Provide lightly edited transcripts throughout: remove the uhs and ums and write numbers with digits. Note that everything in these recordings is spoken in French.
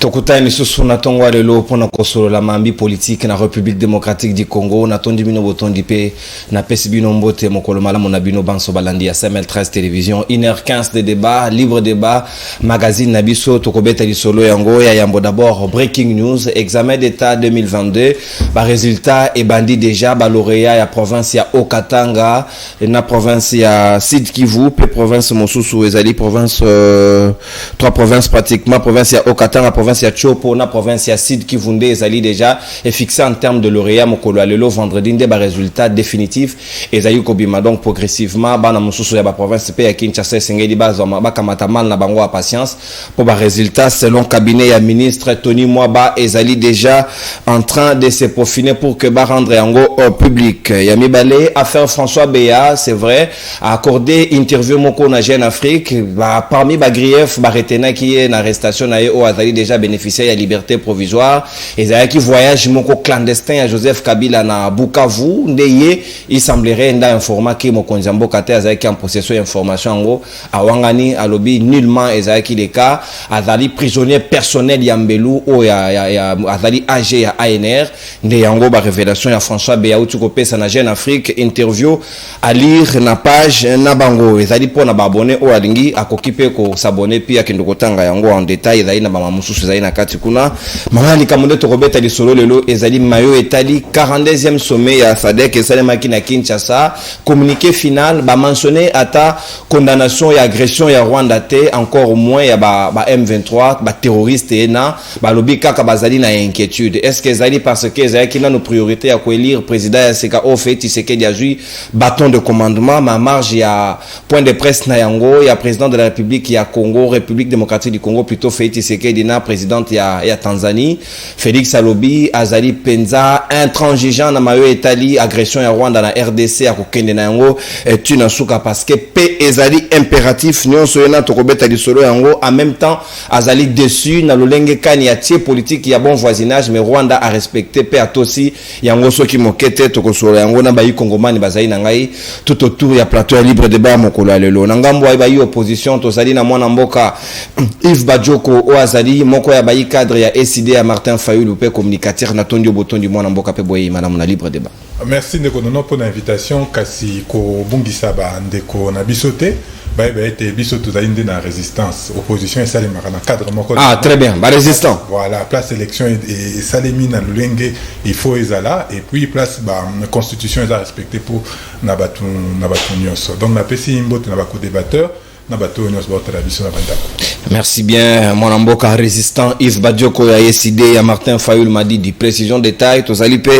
Tokutani susu na tongwa lelo pona kosolo la mambi politique na République démocratique du Congo na tondi bino botondi pe na pesi bino mbote mokolo malamu na bino banso balandi ya CML13 télévision 1h15 de débat libre débat magazine na biso tokobeta lisolo yango ya yambo d'abord breaking news examen d'état 2022 ba résultat et bandi déjà ba lauréat ya province ya Okatanga na province ya Sud Kivu pe province mosusu ezali province trois provinces pratiquement province ya Okatanga province ya Chopo na province ya Sud Kivu ezali déjà est fixé en termes de lauréat mokolo alelo vendredi nde ba résultat définitif ezali kobima donc progressivement bana mosusu ya ba province pe ya Kinshasa sengeli bazoma bakamata mal na bango a patience pour ba résultat selon cabinet ya ministre Tony Mwaba ezali déjà en train de se peaufiner pour que ba rendre yango au public ya mibale affaire François Beya c'est vrai a accordé interview moko na Jeune Afrique ba parmi ba grief ba retena qui est na arrestation na o azali déjà bénéficiaire ya liberté provisoire ezali qui voyage moko clandestin à Joseph Kabila na Bukavu ndeye il semblerait nda informa que mokonzi mboka te azali qui en possession information ngo awangani alobi nullement ezali qui le cas azali prisonnier personnel ya Mbelu o ya azali AG ya ANR nde yango ba révélation ya François Beya utuko pesa na Jeune Afrique interview à lire na page na bango ezali pona ba abonné o alingi akokipe ko s'abonner pia kindokotanga yango en détail ezali na ba mamususu ezali na kati kuna mangani kamunde to robeta lisolo lelo ezali mayo etali 42e sommet ya SADC esalemaki na Kinshasa communiqué final ba mentionné ata condamnation et agression ya Rwanda te encore moins ya ba M23 ba terroriste na ba lobi kaka bazali na inquiétude est-ce que ezali parce que ezali kina nos priorités à élire président ya seka au fait Tshisekedi azui bâton de commandement ma marge ya point de presse na yango ya président de la République ya Congo République démocratique du Congo plutôt fait Tshisekedi na présidente ya Tanzanie Félix Alobi azali penza intransigeant na mayo etali agression ya Rwanda na RDC à kokende na yango tuna suka parce que pe ezali impératif nyonso yena tokobeta lisolo yango en même temps azali déçu na lolenge kani ya tie politique ya bon voisinage mais Rwanda a respecté pe atosi yango soki mokete tokosolo yango na bayi kongomani bazali na ngai tout autour ya plateau ya libre débat mokolo alelo na ngambo ay bayi opposition tozali na mwana mboka Yves Badioko o azali moko ya bayi cadre ya SID ya Martin Fayulu pe communicateur na tondi botondi mwana mboka pe boyi madame na libre débat. Merci ndeko nono pour l'invitation kasi ko bungisa ba ndeko na bisote ba ete bisoto zalinde na résistance opposition et salé marana cadre moko. Ah très bien, ba résistant. Voilà, place élection et salemi na lulenge il faut ezala et puis place ba constitution est respectée pour na batu nyonso. Donc na pesi mbote na ba co-débatteur. Merci bien, mon amboka résistant Yves Badioko ya SID ya Martin Fayulu m'a dit du précision détail to zalipe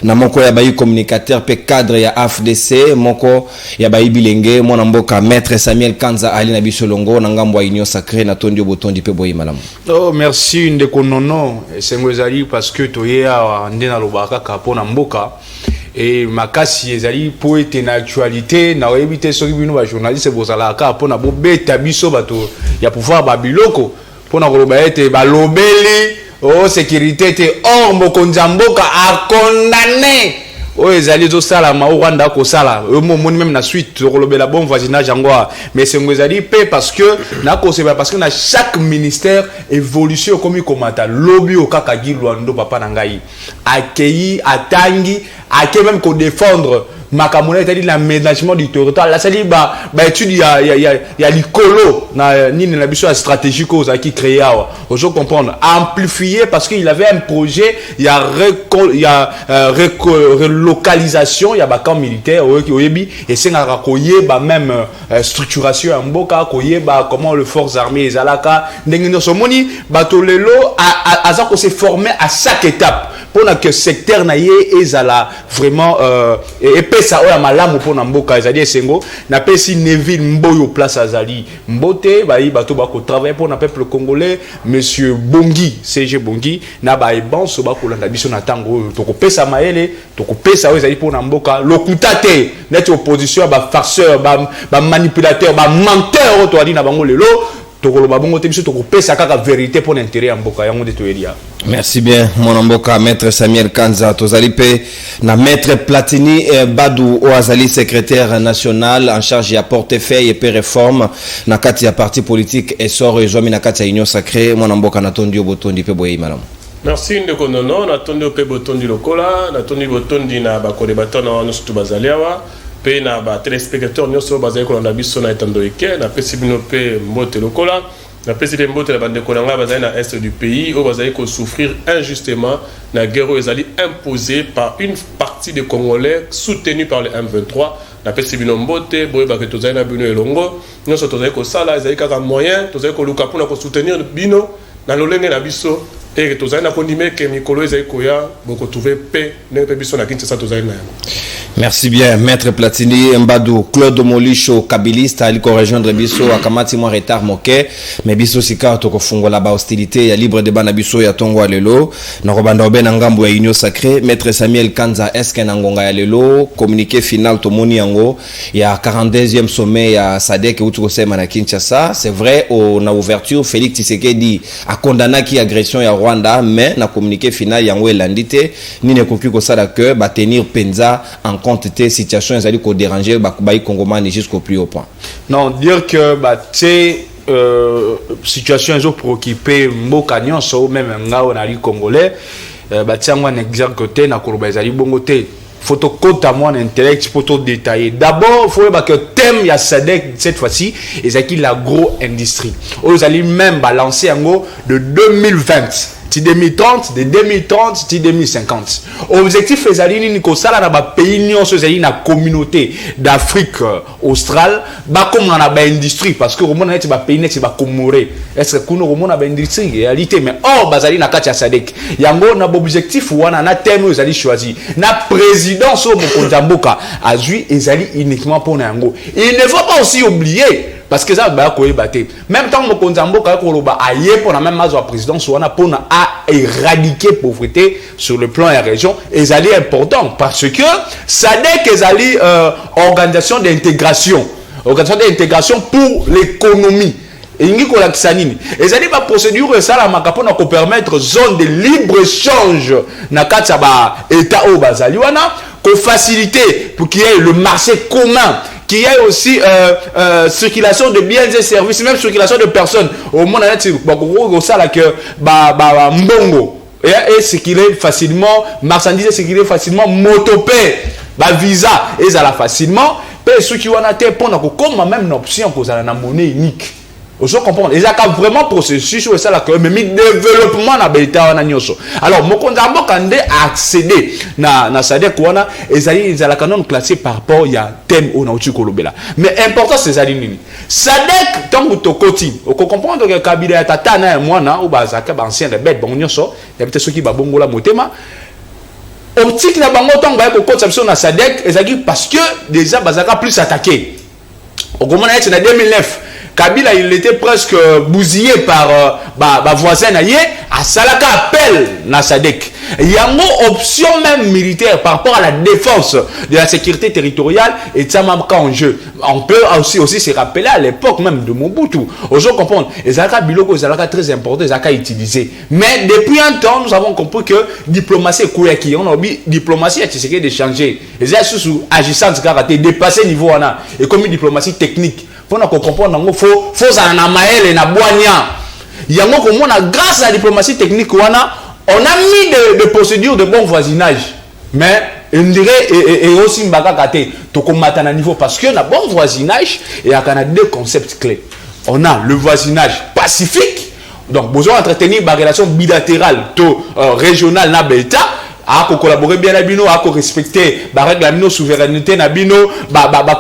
na moko ya bayi communicateur pe cadre ya AFDC moko ya bayi bilenge mon amboka maître Samuel Kanza Ali na bisolongo na ngambo ya union sacrée na tondi botondi pe boyi malamu. Oh merci ndeko nono sengwezali parce que toyeya ndena lobaka kapona mboka et makasi ezali po ete na actualité na ebité soki bino ba journaliste bozalaka pona bo beta biso bato ya pouvoir babiloko pona koloba ete balobeli o sécurité te or mokonzi mboka a condamné o ezali zo sala ma Rwanda ko sala moni même na suite kolobela bon voisinage angwa mais c'est ngezali pe parce que na ko c'est parce que na chaque ministère évolution comme komata lobby o kaka gilwando papa na ngai accueilli atangi ake même ko défendre makamona etali l'aménagement du territoire la sali ba étude ya likolo na nini na biso stratégique aux qui créé je comprendre amplifier parce qu'il avait un projet il y a relocalisation il y a ba camp militaire oyebi et c'est ngaka koyeba même structuration en mboka koyeba comment les forces armées ezalaka ndenge no somoni batolelo aza ko se former à chaque étape pour que secteur na ye ezala vraiment et pesa oya malamu pour na mboka ezali esengo na pesi Neville Mboyo place azali mbote ba bato ba ko travailler pour na peuple congolais monsieur Bongi CG Bongi na ba ebanso ba ko landa biso na tango to ko pesa maele to ko pesa oya ezali pour na mboka lokuta te net opposition ba farceur ba manipulateur ba menteur to ali na bango lelo to ko lo ba bongo te biso to ko pesa kaka vérité pour l'intérêt ya mboka yango de to elia. Merci bien, mon mboka, maître Samuel Kanza, Tozalipe, na maître Platini Badou, Oazali, secrétaire national en charge de portefeuille et réforme, na kati ya parti politique et sort et jomi na kati ya union sacrée, mon mboka na tondi obotondi pe boye madame. Merci ndeko nono, na tondi pe botondi lokola, na tondi botondi na ba kodebateur na wano sutu bazaliawa, pe na ba téléspectateurs nyonso bazali ko na biso na etando eke, na pesi bino pe mbote lokola. La présidente Mbote la bande Konanga bazali na est du pays où bazali ko souffrir injustement la guerre ezali imposée par une partie des Congolais soutenue par le M23 la présidente Mbote boye ba que tozali na bino elongo nous sommes tozali ko sala ezali kaka moyen tozali ko luka pona ko soutenir bino na lolenge na biso et tozali na kondime ke mikolo ezali ko ya boko trouver paix na pe biso na Kinshasa tozali na. Merci bien, maître Platini Mbadou, Claude Molicho, Kabiliste, aliko rejoindre biso, akamati mwa retard moke, mais biso sika toko fungola ba hostilité, ya libre débat na biso ya tongo alelo, na robanda obe na ngambo ya union sacrée, maître Samuel Kanza, eske na ngonga ya lelo, communiqué final tomoni yango, ya 42e sommet ya SADC utuko sema na Kinshasa, c'est vrai, na ouverture, Félix Tshisekedi a condamné qui agression ya Rwanda, mais na communiqué final yango elandite, ni ne koki ko sala que ba tenir penza en compte de situation qui ont dérangé les Congolais jusqu'au plus haut point. Non, dire que ces situations ont préoccupé Mokagnon, même les Congolais, tiens un exemple côté na Kouroubaizali Bongote. Faut compter à moi l'intellect pour tout détailler. D'abord, il faut que le thème il y a SADC cette fois-ci, et c'est l'agro-industrie. Vous allez même balancer en gros de 2020. 2030, de 2030, 2050. Objectif est d'aller dans les pays, dans la communauté d'Afrique australe, comme dans l'industrie, parce que le pays n'est pas comoré. Est-ce que nous avons une industrie réalité, mais or, bazali na katia sadek. Yango na objectif ou na thème vous allez choisir. Na président so Mokonzamboka a joué ezali uniquement pour Nango. Il ne faut pas aussi oublier. Parce que ça va battre. Même temps, Mokonzamboka koloba aye pour la même base au président soit pour éradiquer la pauvreté sur le plan de la région. Et ça est important parce que SADC est organisation d'intégration. Organisation d'intégration pour l'économie. Et il y a des procédures qui permettre zone de libre-échange dans l'État au Bazaliwana, qui faciliter pour qu'il y ait le marché commun. Qu'il y ait aussi circulation de biens et services, même circulation de personnes. Au monde, mbongo et circuler facilement, marchandises circuler facilement, motopé, visa et ça la facilement. Et ceux qui ont été pour comme même une option pour la monnaie unique. Vous comprenez? Ils ont vraiment processus sur ça là que même développement na beta na nyoso. Alors Mokonzambo kande accéder na SADC wana ils allaient canon classé par rapport il y a thème on a uti kolobela. Mais important c'est ça nini. SADC tant que tokoti, on comprend que Kabila ya tata na mwana ou bazaka ba ancien de bête bon nyoso, il y a peut-être ceux qui ba bongola motema. Optique na bango tant ba ko conception na SADC ezaki parce que déjà bazaka plus attaqué. Au comment c'est en 2009 Kabila il était presque bousillé par voisin à Salaka appel na SADC. Il y a une option même militaire par rapport à la défense de la sécurité territoriale et ça m'a en jeu. On peut aussi se rappeler à l'époque même de Mobutu. Aujourd'hui comprendre les Zalaka biloko Zalaka très important Zalaka utilisé. Mais depuis un temps nous avons compris que diplomatie est on a dit diplomatie c'est de changer. Les sous agissant de dépasser niveau ana et comme une diplomatie technique. Pour nous comprendre, il faut na maël et na boignan. Il y a grâce à la diplomatie technique, on a mis des procédures de bon voisinage. Mais on dirait et aussi mbakakate to combattre à niveau parce que na bon voisinage et il y a deux concepts clés. On a le voisinage pacifique, donc besoin d'entretenir des relations bilatérales, régionales na beta. À collaborer bien la bino, à respecter la règle de souveraineté na bino,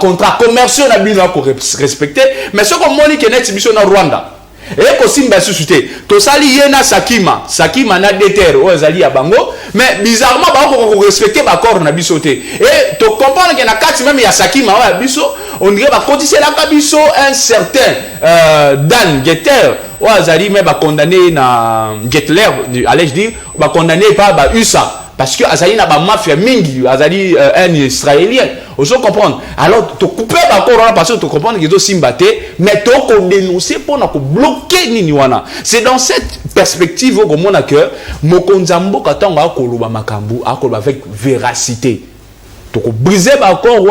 contrat commerciaux na bino à respecter. Mais ce qu'on moni kenet mission na Rwanda. Et que simba suscité. To sali yena Sakima na déter o zali abango, mais bizarrement ba ko respecter ba corps na bisoté. Et to comprendre que na kati même ya Sakima wa biso, on dirait ba cotiser la biso un certain Dan Getter o zali mais ba condamné na Getler, allais-je dire, ba condamné par ba USA. Parce que Azali n'a pas mafia mingi, Azali un Israélien. Vous comprendre. Alors, tu coupes d'accord parce que tu comprends qu'ils ont simbaté, mais tu as dénoncé pour bloquer Niniwana. C'est dans cette perspective que mon accueil, Mokonzambo Katanga Koloba Makambu, avec véracité. Tu as brisé l'accord,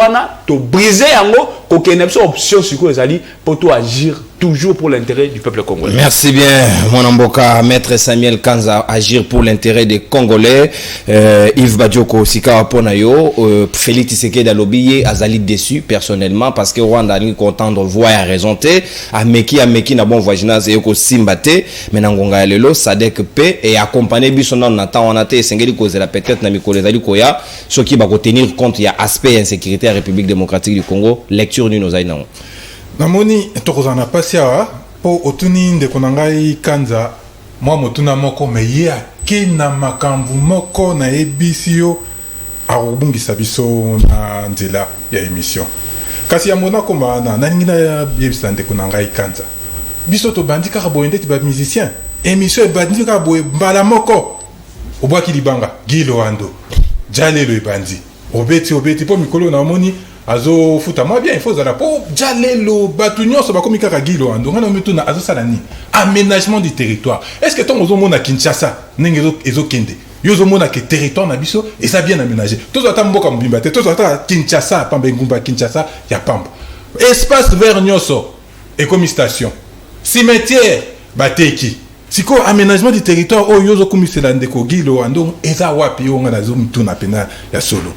tu as brisé Yango, tu as une option sur les alliés pour toi agir toujours pour l'intérêt du peuple congolais. Merci bien, mon amboka, maître Samuel Kanza, agir pour l'intérêt des Congolais. Yves Badioko, Sika Ponayo, Félix Tshisekedi Alobiye, Azali déçu personnellement parce que Rwanda est content de voir à raison. Ameki na bon voisinage et Yoko Simbate, mais Nangonga Lelo, Sadek P et accompagné Bissonan Natan, on a été Sengeli Kozela peut-être Namiko Lezali Koya, ce qui va tenir compte, il y a aspect insécurité à la République démocratique du Congo, lecture du Nozaïnan. Namoni tokozana pasia po otuni nde konangai Kanza mwa motuna moko meye akena makambu moko na ebisio arobungisa biso na nzela ya émission kasi ya mona komana naningi na yebisa nde konangai Kanza biso to bandi kaka boyende ti ba musicien émission ebandi kaka boye mbala moko obwaki libanga Gilo Ando jalelo ebandi obeti po mikolo na moni azo futa moi bien il faut zala po jalelo batunyo so bakomi kaka Gilo Ando ngana mituna azo salani aménagement du territoire est-ce que ton ozo mona Kinshasa nengezo ezo kende yozo mona que territoire na biso et ça bien aménagé tous ata mboka mbimba te tous ata Kinshasa pamba ngumba Kinshasa ya pamba espace vert nyoso ekomi station cimetière bateki siko aménagement du territoire o yozo komisela ndeko Gilo Ando eza wapi yo ngana zo mituna pena ya solo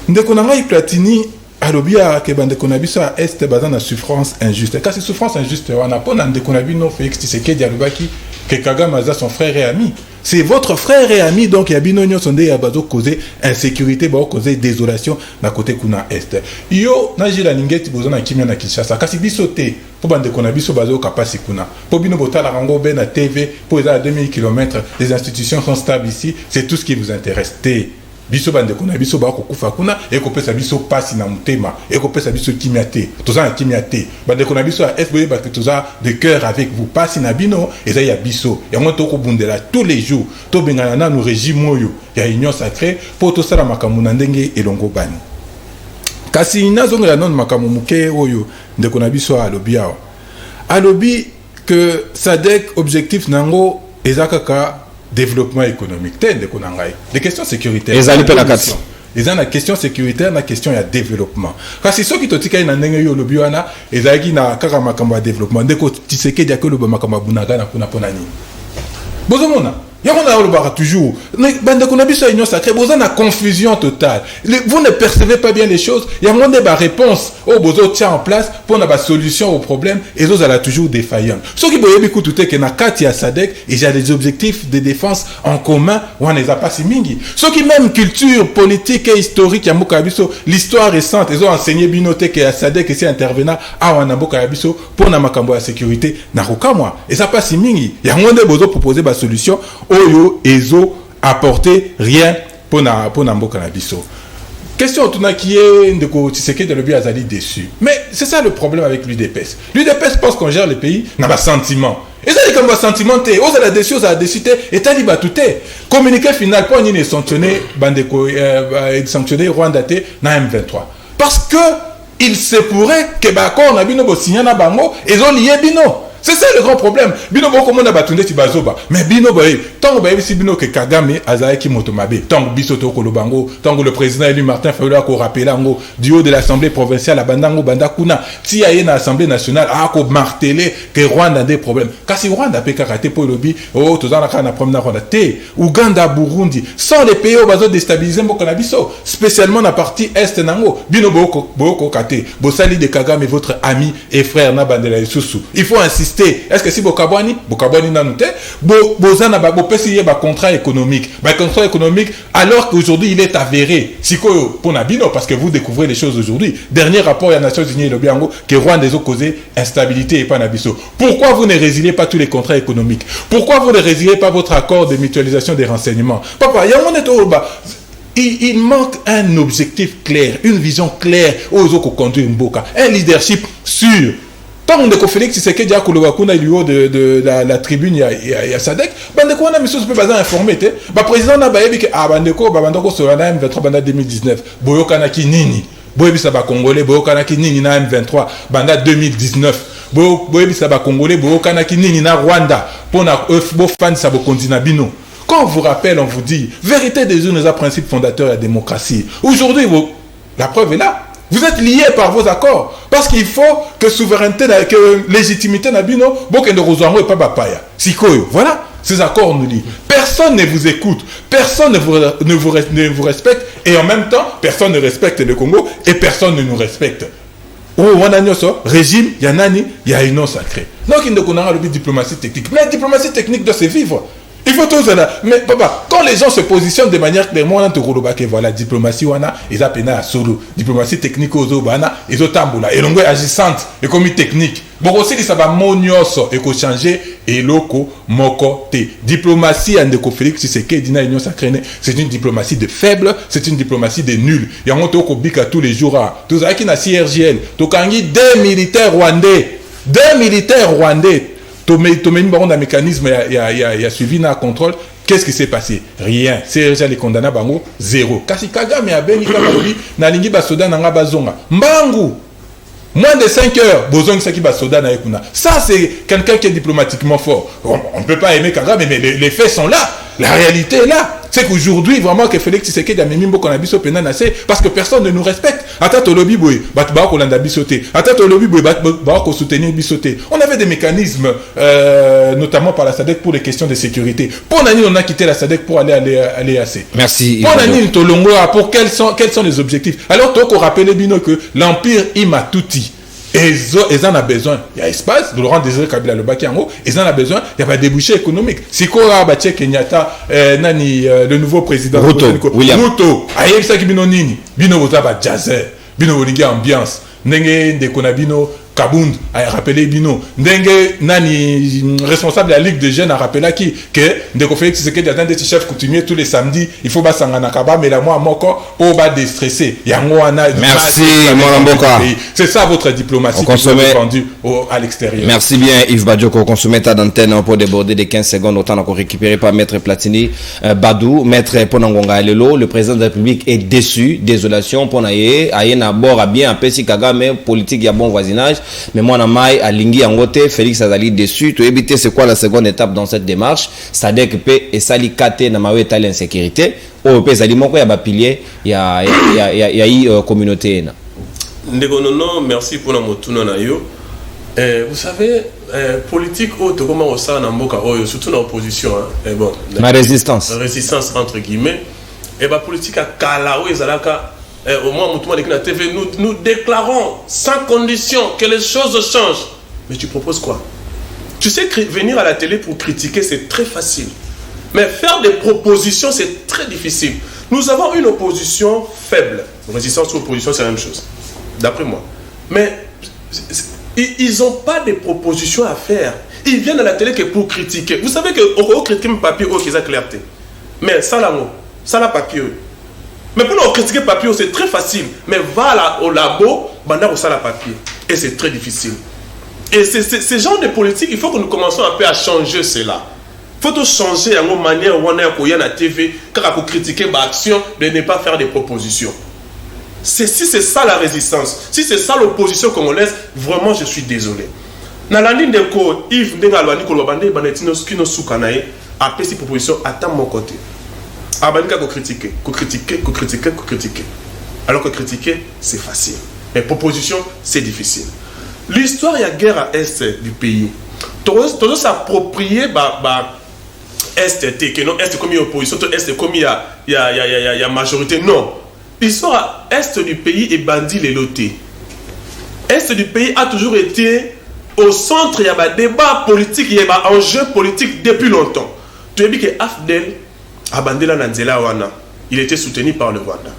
ndeko na ngai Platini alobia ke bande konabiso a est bazana souffrance injuste kasi souffrance injuste wana pona nde konabino Félix Tshisekedi alobaki que Kagame aza son frère et ami c'est votre frère et ami donc yabino nyonso nde ya bazo causer insécurité ba causer désolation na côté kuna est yo na jila lingeti bozana kimia na Kinshasa kasi biso te po bande konabiso bazo kapasi kuna po bino botala rango be na TV po eza à 2000 km les institutions sont stables ici c'est tout ce qui vous intéresse biso bande kuna biso ba ko kufa kuna e ko pesa biso pasi na mutema e ko pesa biso kimiate toza kimiate bande kuna biso SBE ba que toza de cœur avec vous pasi na bino eza ya biso ya moto ko bundela tous les jours to bengana na no régime moyo ya union sacrée pour to sala makamu na ndenge elongo bani kasi nazongela non makamu muke oyo ndeko na biso alobi que SADC objectif nango ezakaka développement économique des questions sécuritaires ils ont la question sécuritaire la question ya développement kasi soki totika ina ndenge yo lobi wana ezaki na kaka makambo ya développement ndeko Tshisekedi akolo ba makambo bunaka na kuna pona ni bozomona yako na olobaka toujours bande kuna biso union sacrée bozana confusion totale vous ne percevez pas bien les choses il y a moins de réponse au bozo tient en place pour na solution au problème et eux alla toujours défaillant ce qui boyebi kutu que na kati ya SADC et j'ai des objectifs de défense en commun on les a pas si mingi ce qui même culture politique et historique ya mboka biso l'histoire récente ils ont enseigné binote que ya SADC c'est intervenant à wana mboka biso pour na makambo ya sécurité na rokamwa et ça pas si mingi il y a moins de bozo proposer ba solution oyo ezo apporter rien pour na mboka na biso. Question tuna qui est ndeko Tshisekedi de azali déçu. Mais c'est ça le problème avec l'UDPS. L'UDPS pense qu'on gère le pays na ba sentiment. Et ça comme ba sentiment té, aux la déçu, aux la décidé et tali batuté. Communiqué final pour ni sanctionner bandeko sanctionner Rwanda té na M23. Parce que il se pourrait que ba ko na bino bo signer na bango et ont lié bino. C'est ça le grand problème. Bino boko mona batunde ti bazoba. Mais bino boy, tant ba si bino que Kagame azaki motomabe. Tant biso to ko lobango, tant le président élu Martin Fayulu ko rappeler ngo du haut de l'Assemblée provinciale à bandango bandakuna. Si y a une Assemblée nationale a ko marteler que Rwanda a des problèmes. Kasi Rwanda pe karaté pour lobi, oh tozana kana problème Rwanda te. Uganda, Burundi, sans les pays au bazo déstabiliser mboko na biso, spécialement na partie est nango. Bino boko kate. Bosali de Kagame votre ami et frère na bandela isusu. Il faut insister. Est-ce que si Bokabwani nanute, Bozana pesi ba contrat économique, alors qu'aujourd'hui il est avéré, siko pour Nabino parce que vous découvrez les choses aujourd'hui. Dernier rapport à Nations Unies le Biango que Rwanda a causé instabilité et pas Nabiso. Pourquoi vous ne résiliez pas tous les contrats économiques? Pourquoi vous ne résiliez pas votre accord de mutualisation des renseignements? Papa, il manque un objectif clair, une vision claire aux autres conduire Mboka, un leadership sûr. Tant que Félix Tshisekedi a kolobakuna lieu de la tribune il y a SADC, bandeko wana miso peut pas informer te. Ba président na bayebi que bandeko solana M23 banda 2019. Boyokana ki nini? boyebisa ba Congolais boyokanaki nini na M23 banda 2019 boyebisa ba Congolais boyokanaki nini na Rwanda pona bofandisa bokonzi na bino. Quand on vous rappelle, on vous dit vérité des urnes est un principe fondateur de la démocratie. Aujourd'hui, la preuve est là. Vous êtes liés par vos accords. Parce qu'il faut que souveraineté, que légitimité n'a bino, bokende rozoango et pas bapaya. Sikoyo. Voilà. Ces accords nous lient. Personne ne vous écoute. Personne ne vous respecte. Et en même temps, personne ne respecte le Congo et personne ne nous respecte. Oh, on a régime, il y a nani, il y a une nom sacrée. Donc, il y a une diplomatie technique. Mais la diplomatie technique doit se vivre. Il faut tout cela. Mais papa, quand les gens se positionnent de manière claire, moi, on te voilà, diplomatie, wana, ils appellent à solo. Diplomatie technique, aux bana, ils ont tamboula. Et l'ongue agissante, et comme technique. Bon, aussi, ça va monioso, et qu'on changer, et loko, moko, te. Diplomatie, Andeko Félix, c'est que dina union sacrée, c'est une diplomatie de faible, c'est une diplomatie de nul. Il y a un autre bika tous les jours, tous qui na CRGL, tokangi deux militaires rwandais, Tomeni baron d'un mécanisme, il y a suivi un contrôle. Qu'est-ce qui s'est passé? Rien. C'est déjà les condamnés bango zéro. Kasi Kagame a béni Kamalobi na lingi basoda nanga bazonga. Mbangu. Moins de 5 heures, bozong saki basoda na ekuna. Ça c'est quelqu'un qui est diplomatiquement fort. On ne peut pas aimer Kagame, mais les faits sont là. La réalité est là. C'est qu'aujourd'hui, vraiment, que Félix Tshisekedi a mis Mimbo qu'on a biso penanacé parce que personne ne nous respecte. Attends, lobby boy, batba qu'on a bisoté. Attends, lobby boy, batba qu'on soutenir bisoté. On avait des mécanismes, notamment par la SADC pour les questions de sécurité. Pour Nani, on a quitté la SADC pour aller à l'EAC. Merci. Pour Nani, Tolongoa, pour quels sont les objectifs? Alors, toi, qu'on rappelle Bino que l'Empire Imatuti. Et ils en ont besoin. Il y a espace, de Laurent Désiré Kabila le Baki en haut, ils en ont besoin, il y a pas de débouché économique. Si Kora Bache Kenyatta, Nani, le nouveau président William Ruto, aïe, ça qui bino nini, bino wotaba jazzer, bino wolingi ambiance, nenge de konabino, Kabound a rappelé Bino. Ndenge Nani, responsable de la Ligue des Jeunes, a rappelé qui que Ndeko Félix Tshisekedi attend des chefs coutumiers tous les samedis. Il faut basangana kaba, mais la moi moko pour pas déstresser. Merci, Moramboka. C'est ça votre diplomatie qui est défendue à l'extérieur. Merci bien Yves Badjoko. Consommez ta d'antenne pour déborder des 15 secondes. Autant qu'on récupéré par Maître Platini Badou, Maître Ponangonga Alelo. Le président de la République est déçu. Désolation pour Naye. Ayena bord a bien appelé si Kagame politique, il y a bon voisinage. Mais moi, Namaï, à Lingui, en côté, Félix Azali déçu. Tu éviter c'est quoi la seconde étape dans cette démarche? C'est-à-dire que et Sali Kate, Namaï, est l'insécurité. Au pays, Sali Moko, il y a pilier, il y a une communauté. Ndegonono, merci pour la motuna na yo. Vous savez, politique, comment on sait en Mboka, surtout dans l'opposition. Bon, ma résistance. Résistance, entre guillemets. Et bah, politique à Kalao et Zalaka. Au moins, la TV, nous déclarons sans condition que les choses changent. Mais tu proposes quoi? Tu sais que venir à la télé pour critiquer, c'est très facile. Mais faire des propositions, c'est très difficile. Nous avons une opposition faible. Résistance ou opposition, c'est la même chose. D'après moi. Mais ils n'ont pas de propositions à faire. Ils viennent à la télé que pour critiquer. Vous savez que au critiquer papier, qu'ils ont clarté. Mais ça, là, ça, là, papier. Mais pour nous critiquer papier, c'est très facile. Mais va au labo, banda ça la papier. Et c'est très difficile. Et ce genre de politique, il faut que nous commençons un peu à changer cela. Il faut tout changer en manière où on est à la TV, car pour critiquer l'action, de ne pas faire des propositions. Si c'est ça la résistance, si c'est ça l'opposition congolaise, vraiment je suis désolé. Dans la ligne de code, Yves Ndengalwani Kolobande, Banetino Skino Soukanae, a fait ces propositions à mon côté. Abanika critiquer. Alors que critiquer, c'est facile. Mais proposition, c'est difficile. L'histoire, il y a guerre à l'est du pays. Tout s'approprier, est, que non, est comme il y a opposition, est comme il y a majorité. Non. L'histoire à l'est du pays est bandit les lotés. Est du pays a toujours été au centre, il y a un débat politique, il y a un enjeu politique depuis longtemps. Tu as dit que Afdel, Abandela Nanzela Wana, il était soutenu par le Rwanda.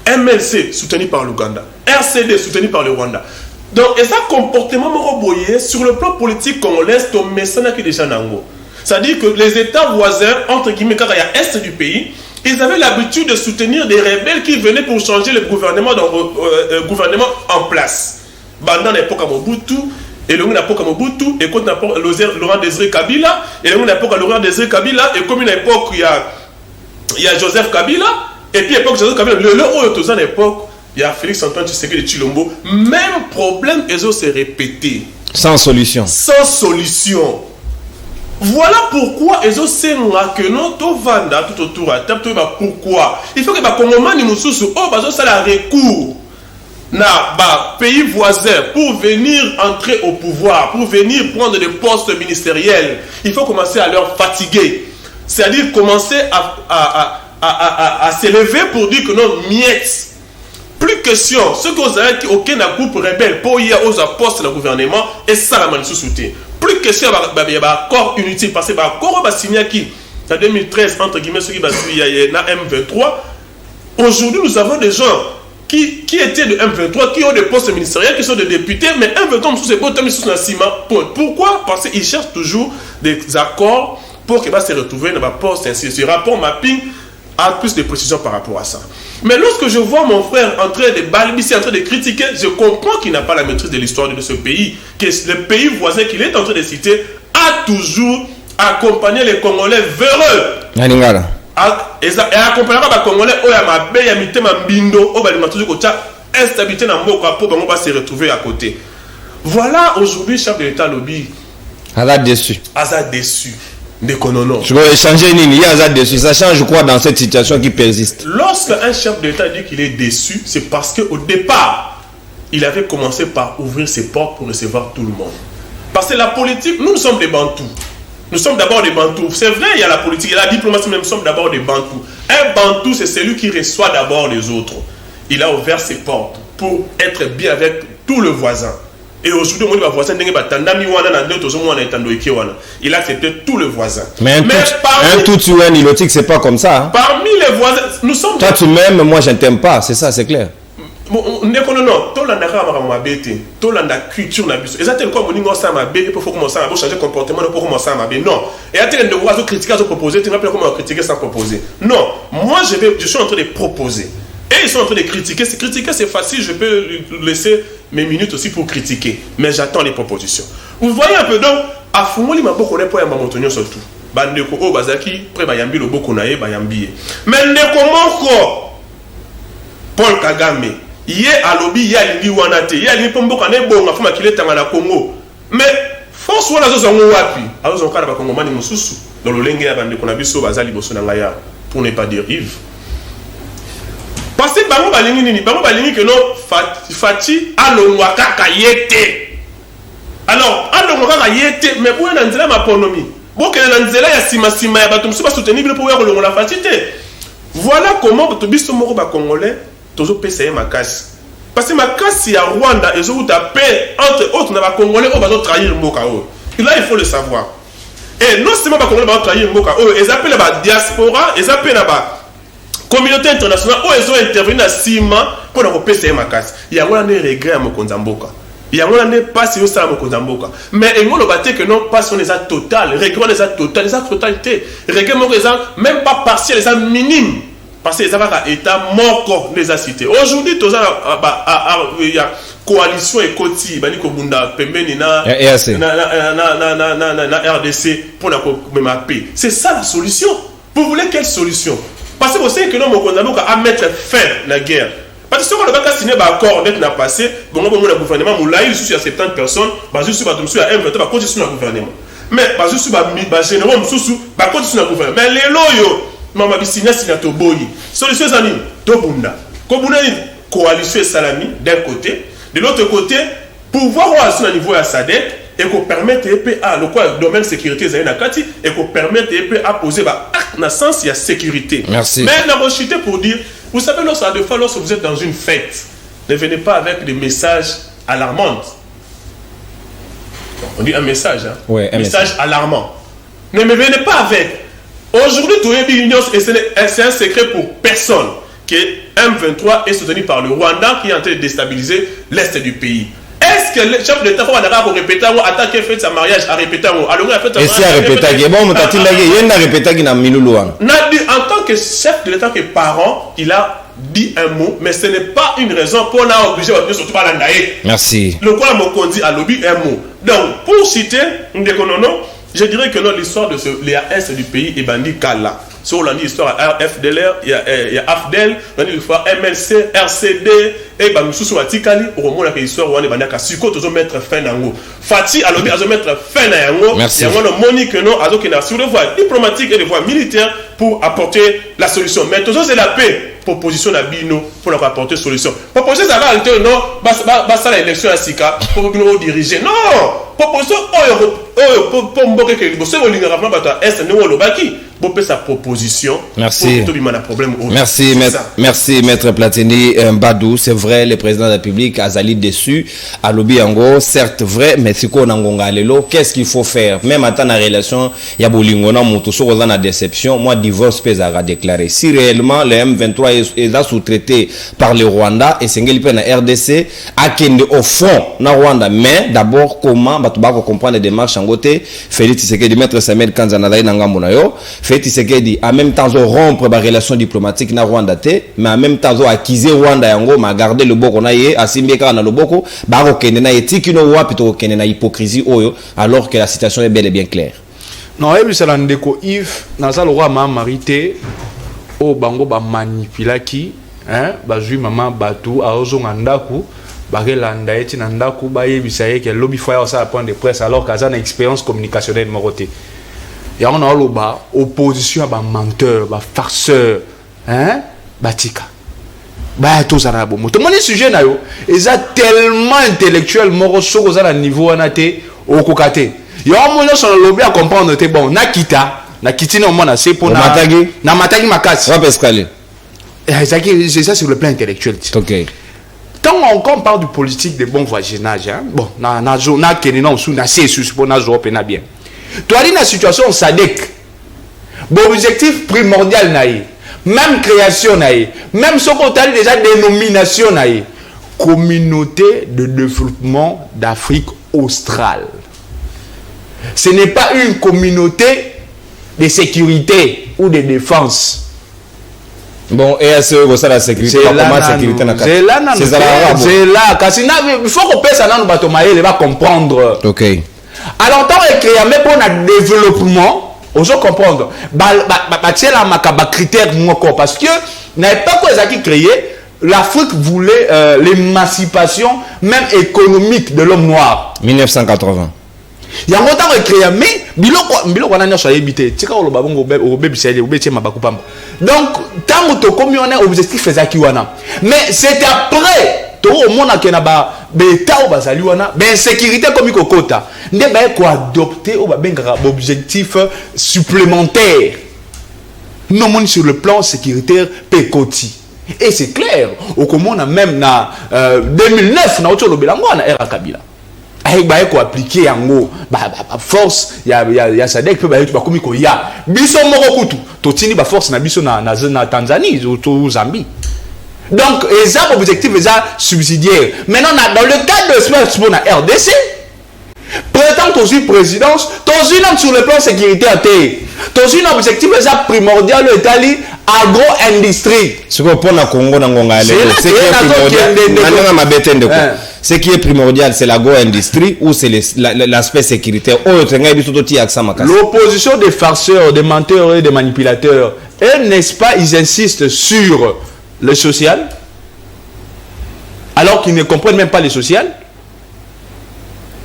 MLC soutenu par l'Ouganda. RCD soutenu par le Rwanda. Donc, et ça comportement reboyé sur le plan politique congolais, c'est un message qui est déjà nango. C'est-à-dire que les États voisins, entre guillemets, car il y a est du pays, ils avaient l'habitude de soutenir des rebelles qui venaient pour changer le gouvernement en place. Pendant l'époque à Mobutu, et le époque à Mobutu, et quand Laurent Désiré Kabila, et le époque à Laurent Désiré Kabila, et comme une époque il y a Joseph Kabila, et puis l'époque Joseph Kabila, l'époque il y a Félix Antoine Tshisekedi de Chilombo, même problème, ils ont se répété. Sans solution. Sans solution. Voilà pourquoi ils ont que notre vanda tout autour à table, pourquoi il faut que les Congolais nous soient la recours na pays voisins pour venir entrer au pouvoir, pour venir prendre des postes ministériels. Il faut commencer à leur fatiguer, c'est-à-dire commencer à s'élever pour dire que non miettes. Plus question, ce que vous avez dit, aucun groupe rebelle pour y aller aux postes du gouvernement et ça la manifeste soutien. Plus question, il y a un accord inutile parce que l'accord va signer qui en 2013 entre guillemets ceux qui va suivre M23. Aujourd'hui, nous avons des gens qui étaient de M23, qui ont des postes ministériels, qui sont des députés, mais M23 sous ces postes sous un ciment. Pourquoi? Parce qu'ils cherchent toujours des accords pour qu'ils se retrouver dans un poste ainsi. Ce rapport mapping a plus de précision par rapport à ça. Mais lorsque je vois mon frère en train de balbutier, en train de critiquer, je comprends qu'il n'a pas la maîtrise de l'histoire de ce pays, que le pays voisin qu'il est en train de citer a toujours accompagné les Congolais véreux. Et accompagnera les Congolais au Yamabe, Yamite Mambindo, au Balimatu Kocha, instabilité dans Moka pour qu'on va se retrouver à côté. Voilà aujourd'hui, chef de l'État lobby. Azad déçu. Azad déçu. Je vais échanger Nini, Azad déçu. Ça change quoi dans cette situation qui persiste? Lorsque un chef de l'État dit qu'il est déçu, c'est parce qu'au départ, il avait commencé par ouvrir ses portes pour recevoir tout le monde. Parce que la politique, nous sommes des Bantous. Nous sommes d'abord des Bantous. C'est vrai, il y a la politique, il y a la diplomatie, mais nous sommes d'abord des Bantous. Un Bantou, c'est celui qui reçoit d'abord les autres. Il a ouvert ses portes pour être bien avec tout le voisin. Et aujourd'hui, il a accepté tout le voisin. Mais un tout c'est pas comme ça. Hein? Parmi les voisins, nous sommes... Toi, tu m'aimes, moi, je ne t'aime pas. C'est ça, c'est clair. Non, culture changer comportement pour commencer à non. Et à tel devoir critiquer, proposer, tu n'as pas comment critiquer sans proposer. Non, moi je suis en train de proposer. Et ils sont en train de critiquer. Critiquer c'est facile, je peux laisser mes minutes aussi pour critiquer. Mais j'attends les propositions. Vous voyez un peu donc, à Fumoli m'a beaucoup pour Mamontonio surtout. Bandeko o bazaki près bayambi le boko nae bayambi. Mais ndeko moko Paul Kagame yé alobi yé alingi wanate yé alingi pomboka ne bonga fuma kile tanga na Congo. Mais force wana zo zongo wapi azo kala ba Congomani mususu dans le lenge ya bandeko na biso bazali boso na ngaya pour ne pas dire Yves. Parce que bango balingi nini bango balingi que non Fati alongwa kaka yete. Alors alongwa kaka yete mais pour na nzela maponomi. Bon que na nzela ya sima ya bato mususu ba soutenir pour ya kolongola Fati te. Voilà comment bato biso moko ba congolais tozo pesa makasi. Parce que makasi ya Rwanda ezo uta paix entre autres na ba congolais o bazo trahir mboka o. Et là il faut le savoir. Et non seulement ba congolais ba trahir mboka o, ils appellent ba diaspora, ils appellent ba communauté internationale où ils ont intervenu dans Sima pour nous repérer makasi. Il y a un regret à Mokonzamboka. Il y a un pas si ça à Mokonzamboka. Mais ils ont le que non pas sur les actes total, regret les actes total, les actes totalité. Regret même pas partiel, les actes minimes. Parce que les actes état mort les a cités. Aujourd'hui, il y a coalition et Koti, Bani Kobunda, Pembeni na RDC pour la paix. C'est ça la solution. Vous voulez quelle solution? Parce que vous savez que nous avons à mettre fin à la guerre. Parce que si on a signé un accord, on a passé, bon, le gouvernement, il y a 70 personnes, juste sur M23, il va continuer le gouvernement. Mais juste sur le général, il va continuer le gouvernement. Mais les loyaux, maman, signé signato boyi. Solution zani, Tobunda. Kobunda coalition Salami d'un côté, de l'autre côté, pouvoir avoir un niveau à SADC et qu'on permette à le domaine sécurité Zainakati et qu'on permette à poser dans sens il y a sécurité. Merci. Mais la rechuté pour dire, vous savez, lorsque vous êtes dans une fête, ne venez pas avec des messages alarmants. On dit un message, hein? Ouais, un message alarmant. Ne me venez pas avec. Aujourd'hui, tout est l'union et c'est un secret pour personne que M23 est soutenu par le Rwanda qui est en train de déstabiliser l'est du pays. Est-ce que le chef de l'État va répéter ou attaquer fait sa mariage à répéter ou alors a fait sa mariage? Et si à répéter, bon, il y a répéter qui n'a Minoulouan. En tant que chef de l'État, que parent, il a dit un mot, mais ce n'est pas une raison pour nous obliger à surtout pas l'andaïe. Merci. Le quoi m'a dit à lobby un mot. Donc, pour citer Ndekonono, je dirais que l'histoire de l'EAS du pays est bandit Kala. sur l'année histoire à FDLR, il y a AFDEL, l'année histoire MLC, RCD, et bah, nous sommes à Tikali, au moment où l'histoire, on est banni à Siko, tous mettre fin à Ngo. Fatih, alors, ils ont mettre fin à Ngo. Merci. Il y a un Monique, non, alors qu'il y a sur les voies diplomatiques et les voies militaires pour apporter la solution. Mais tout ça, c'est la paix. Proposition à Bino pour leur apporter solution. Proposition, ça va entrer, non, ça l'élection à Sika pour nous diriger. Non! Proposition, pour mboke que vous savez, vous avez est nous le baki. Vous pouvez sa proposition. Merci. Pour tout problème. Merci, maître Platini Mbadou. C'est vrai, le président de la République a Zali déçu. À Lobi Ango, certes vrai, mais c'est quoi Nangonga Lelo? Qu'est-ce qu'il faut faire? Même en temps de relation, il y a Bolingona, Moutousso, on a déception. Moi, divorce pèsera déclaré. Si réellement le M23 est sous-traité par le Rwanda et Sengeli Pen à RDC, à Kende au fond, na Rwanda. Mais d'abord, comment, Batubako comprendre les démarches en côté, Félix Tshisekedi, maître Samuel Kanzanadaï Nangamunayo, Félix Tshisekedi, en même temps, rompre la relation diplomatique na Rwanda, mais en même temps, acquiser Rwanda yango, ma garder le boko na ye, asimbeka na le boko, baro kende na etikino wa, plutôt kende na hypocrisie oyo, alors que la situation est bel et bien claire. Non, et puis c'est l'andeko Yves, dans ça le roi m'a marité, au bango ba manipulaki, hein, ba jui maman batu, a ozo ngandaku, ba relanda eti nandaku, ba yebisaye que lobby foyer ça point de presse alors qu'à une expérience communicationnelle moroté. Et on a le bas opposition à ba menteur, ba farceur, hein, batika. Bah tout ça là bon. Tout le monde sujet na yo, ils sont tellement intellectuel moro soko za na niveau anaté au kokate. Yo mo no sur le lobby à comprendre te bon, na kita. Na kitine au moins assez pour na matagi makasi. Ouais, Pascal. C'est ça sur le plan intellectuel. OK. Quand on parle du politique de bon voisinage, hein, bon, na kenina sous na c'est pour na zo pena bien. Toi ali na situation SADC. Bon objectif primordial naï. Même création naï. Même ce qu'on a déjà dénomination naï. Communauté de développement d'Afrique australe. Ce n'est pas une communauté de sécurité ou de défense. Bon, et c'est ça la sécurité. C'est là, c'est là. Il faut qu'on pèse à nous batomaye, il va comprendre. OK. Alors, tant que créer mais pour le développement, on doit comprendre. C'est là ma critère parce que n'a pas quoi qui créé. L'Afrique voulait l'émancipation même économique de l'homme noir. 1980. Il y a longtemps créé mais biloko wana nyosha yebité tika lo babongo obebisele obetie mabaku pamba. Donc tant que comme on a objectif ezaki wana. Mais c'est après to au monde que na ba beta o bazali wana ben sécurité comme ikokota. Nde ba ko adopter o ba benga objectif supplémentaire. Non mon sur le plan sécuritaire pekoti. Et c'est clair, au comment on a même na 2009 na otolo belango na era Kabila. Avec bah quoi appliquer en gros force il y a ça dès que bah tu vas comme il y a biso moko kutu totini ba force na biso na Tanzanie ou Zambie. Donc les objectifs les subsidiaires. Maintenant dans le cas de ce pour la RDC prétend aussi présidence dans une sur le plan sécuritaire dans une objectif les primordial le Italie agro-industrie. Ce qu'on prend à Congo dans Ngonga ce qui est primordial, c'est l'agro-industrie ou c'est l'aspect sécuritaire. L'opposition des farceurs, des menteurs et des manipulateurs, et n'est-ce pas, ils insistent sur le social, alors qu'ils ne comprennent même pas le social.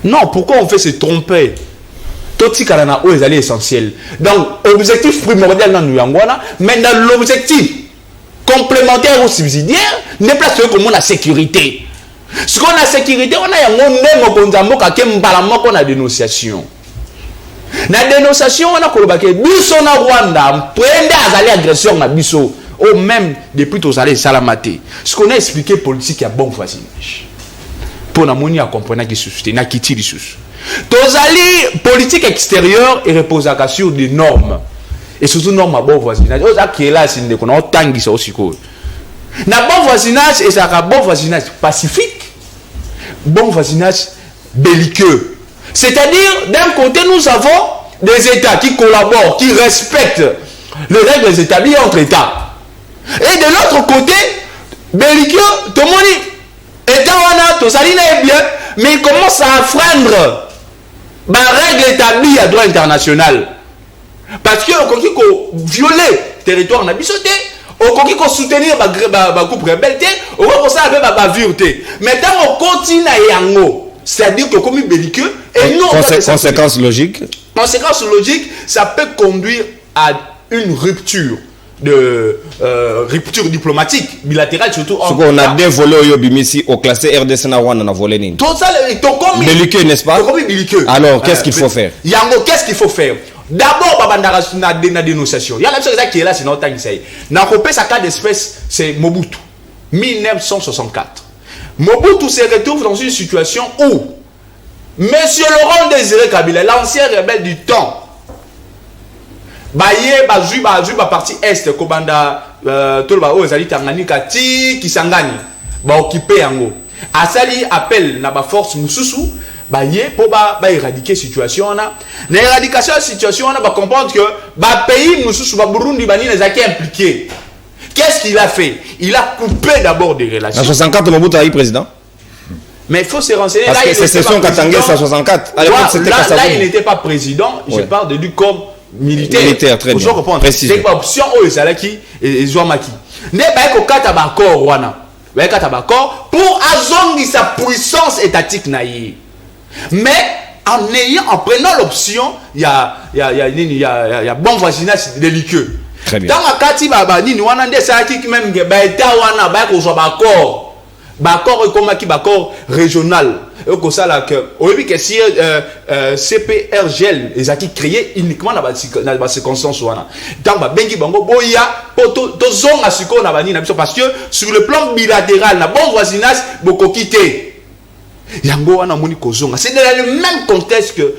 Non, pourquoi on fait se tromper? Toti Karana où est essentiel. Donc, objectif primordial dans Nuyangwana, mais dans l'objectif complémentaire ou subsidiaire, n'est pas ce comme la sécurité. Ce qu'on a sécurité, on a la dénonciation. La dénonciation, on a colobaké, biso na Rwanda, prendre à l'agression na biso, ou même depuis tous allés salamate. Ce qu'on a expliqué politique à bon voisinage. Pour la monnaie à comprendre qui suscite, na kiti li sus. Tous allés politique extérieure et repose sur des normes. Et surtout normes à bon voisinage. Aux qui est là, c'est une qu'on a tangi ça aussi quoi. Na bon voisinage et ça bon voisinage pacifique. Bon voisinage belliqueux. C'est-à-dire, d'un côté, nous avons des États qui collaborent, qui respectent les règles établies entre États. Et de l'autre côté, belliqueux, tout le monde dit, État wana, tout ça est bien, mais il commence à enfreindre les règles établies à droit international. Parce que, quand il violer territoire na biso te okoki ko soutenir ba groupe rebelle te okoki ça avec ba vérité mais tant on continue yango c'est-à-dire que comme belliqueux et non conséquence logique ça peut conduire à une rupture rupture diplomatique bilatérale surtout on a des volets au bimisi au classé RDC na Rwanda na volé nini tout ça belliqueux n'est-ce pas alors qu'est-ce qu'il faut faire yango qu'est-ce qu'il faut faire d'abord babandara na dénonciation il y a la chose qui est là sinon tant ça na copé sa cas d'espèce c'est Mobutu 1964 Mobutu se retrouve dans une situation où Monsieur Laurent Désiré Kabila l'ancien rebelle du temps baye bazui partie est kobanda tolba o ezali Tanganyika ti Kisangani ba occuper yango asali appel na ba force mususu baye pour ba éradiquer situation na éradication situation na ba comprendre que ba pays mususu ba Burundi bani les acquis impliqués. Qu'est-ce qu'il a fait? Il a coupé d'abord des relations. En 64 Mobutu a eu président. Mais il faut se renseigner. Parce que c'est son Katangé en 64. À l'époque, c'était là, il n'était pas président. Je parle de lui comme militaire. Militaire, très bien. C'est une option où il est qui et Zouamaki. Ne pas que Katabakor wana. Ba Katabakor pour azongi sa puissance étatique naïe. Mais en prenant l'option, il y a bon voisinage délicat. Très bien. Dans la kati baba nini wana nde sa ki même ba état wana ba ko zo ba accord comme qui accord régional et que ça là que au début que si CPRGL les a qui créé uniquement dans ba circonstances wana dans ba bengi bango boya poto to zonga siko na bani na biso parce que sur le plan bilatéral na bon voisinage boko quitter yango wana moni kozonga c'est dans le même contexte que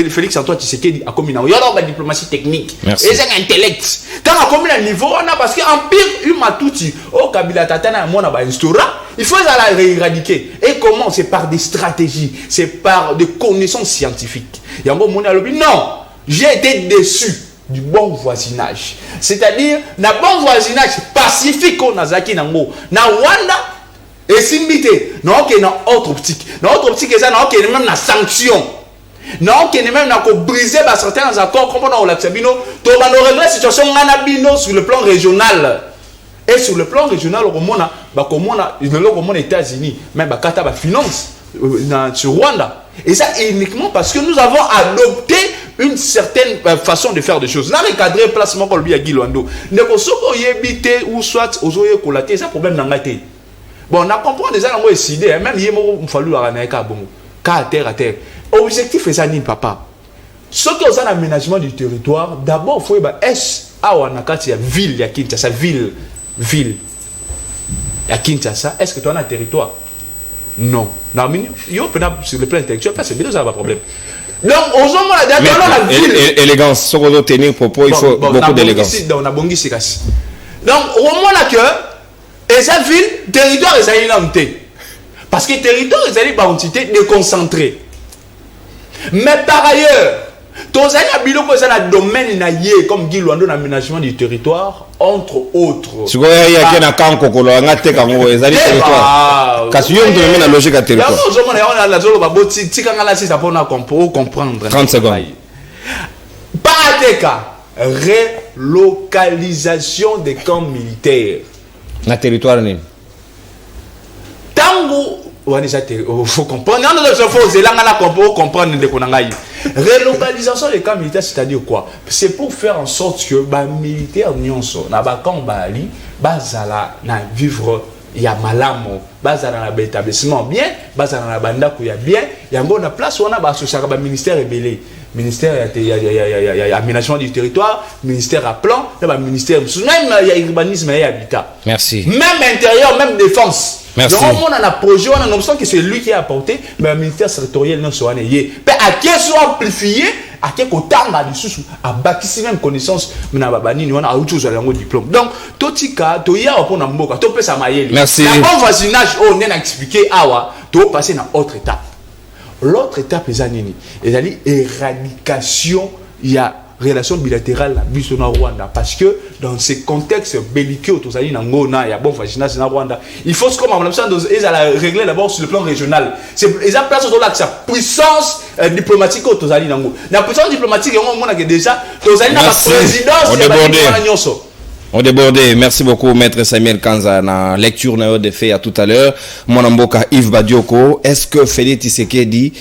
Félix Antoine Tshisekedi a commis il y a une diplomatie technique et c'est un intellect quand a commis un niveau wana parce que empire humatuti au Kabila tatana mona ba instaura il faut la éradiquer et comment c'est par des stratégies c'est par des connaissances scientifiques yango moni alobi non j'ai été déçu du bon voisinage c'est-à-dire na bon voisinage pacifique on azaki nango na Rwanda et simbité non que dans autre optique ça non que même la sanction non que même na ko briser ba certains accords comme on l'a sabino to ba no régler situation ngana bino sur le plan régional et sur le plan régional au mona ba komona les États-Unis même ba kata ba finance sur Rwanda et ça uniquement parce que nous avons adopté une certaine façon de faire des choses là recadrer placement kolbi ya Gilwando ne ko soko yebité ou soit ozoye kolaté ça problème n'angate. Bon, on a compris déjà qu'on a décidé, même si on a fallu à terre. Objectif est ça, papa. Ce qui est l'aménagement du territoire, d'abord, il faut que est-ce ville, ya Kinshasa, ville, ya Kinshasa, est-ce que tu as un territoire? Non. Sur le plan intellectuel, c'est bien, ça n'a pas de problème. Donc, aux hommes, la ville. Élégance, ce qu'on doit tenir propos, il faut beaucoup d'élégance. On a bon ici. Donc, au moment là que. Et cette ville, territoire, ils ont une entité. Parce que territoire, ils ont une entité déconcentrée. Mais par ailleurs, tous les biloko sont dans le domaine comme Guy Luando l'aménagement du territoire, entre autres. Si vous avez un camp, vous avez un territoire. Parce que vous avez une logique à territoire. 30 secondes. Parateka, relocalisation des camps militaires. Na territoire ni tango wani ça faut comprendre non il faut zelanga comprendre de konangai relocalisation des camps militaires c'est-à-dire quoi c'est pour faire en sorte que ba militaire nyonso na ba camp bali bazala na vivre ya malamo bazala na établissement bien bazala na banda ko ya bien yango na place on a ba association ba ministère rebelle ministère aménagement du territoire, ministère à plan, ministère même urbanisme et habitat. Merci. Même intérieur, même défense. Merci. Donc on a un projet, on a l'impression que c'est lui qui a apporté, mais le ministère territorial non soit né. Mais à qui soit amplifié, à qui autant là dessus, à bâtir même connaissance, mais na babani on a autre chose à l'angle diplôme. Donc totika, toya pour na mboka, to pesa mayele. Merci. La bon voisinage, on a expliqué awa, to passer dans autre étape. L'autre étape est l'éradication, il y a relation bilatérale à Rwanda parce que dans ces contextes belliqueux, il y a bon voisinage en Rwanda. Il faut comme ils ont régler d'abord sur le plan régional. Ils ont place autour de sa puissance diplomatique La puissance diplomatique, on a déjà la présidence. On débordait. Merci beaucoup, Maître Samuel Kanza. Na lecture de fait à tout à l'heure. Mon amboka Yves Badioko. Est-ce que Félix Tshisekedi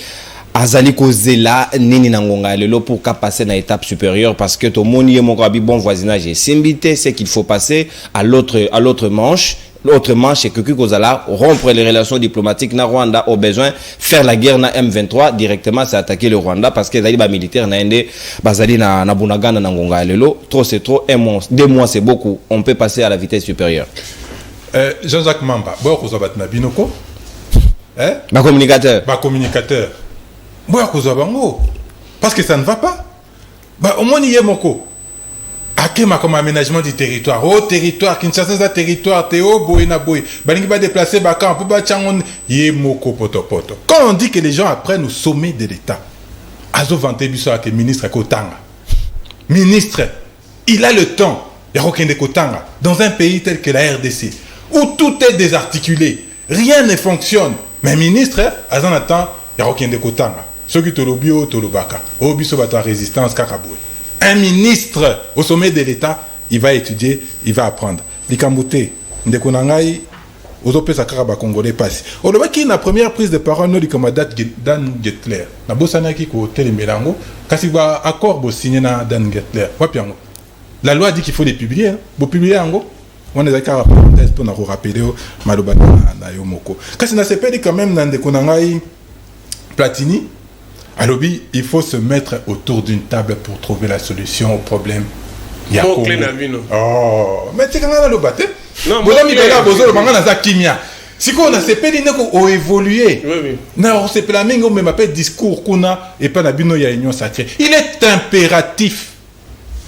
azali kozela nini nangonga lelo pour passer à l'étape supérieure parce que tout le monde est bon voisinage et c'est ce qu'il faut passer à l'autre manche. L'autre manche, c'est que Kozala rompre les relations diplomatiques na Rwanda au besoin faire la guerre na M23 directement, c'est attaquer le Rwanda parce que les militaires na ende bazali na Bunagana na Ngonga lelo. Trop c'est trop, 1 mois, 2 mois c'est beaucoup. On peut passer à la vitesse supérieure. Jean-Jacques Mamba, boya kozabat na binoko. Ba communicateur. Parce que ça ne va pas. Au moins, il y a moko. Akema comme aménagement du territoire. Oh, territoire, Kinshasa, ça territoire, Théo, Boina Boy. Balingi va déplacer Bakan, pour Bachangon, yé moko poto poto. Quand on dit que les gens apprennent au sommet de l'État, Azo Vante Bissot, qui est ministre Kotanga. Ministre, il a le temps, Yarokende Kotanga, dans un pays tel que la RDC, où tout est désarticulé, rien ne fonctionne. Mais ministre, Azan attend, Yarokende Kotanga. Ceux qui Tolobio, Tolobaka, Obiso Bata Résistance, Kakaboué. Un ministre au sommet de l'État, il va étudier, il va apprendre. Likamboute, Ndekonangai, aux opés Sakaraba Congolais passe. Au Loba qui la première prise de parole, nous, comme Dan Getler. Na Bossanaki ko Télémélango, kasi va accord bo signé na Dan Getler. Wapiango. La loi dit qu'il faut les publier. Vous publier ango. On est d'accord à parenthèse pour nous rappeler Maloba na Yomoko. Kasi na sepeli quand même na Ndekonangai Platini. À l'objet, il faut se mettre autour d'une table pour trouver la solution au problème. Il y a Oh, mais tu as le battre. Non, moi, je suis là, si on a ces pays qui ont évolué, non, c'est pas la même mais m'appelle discours qu'on a et pas la bino ya union sacrée. Il est impératif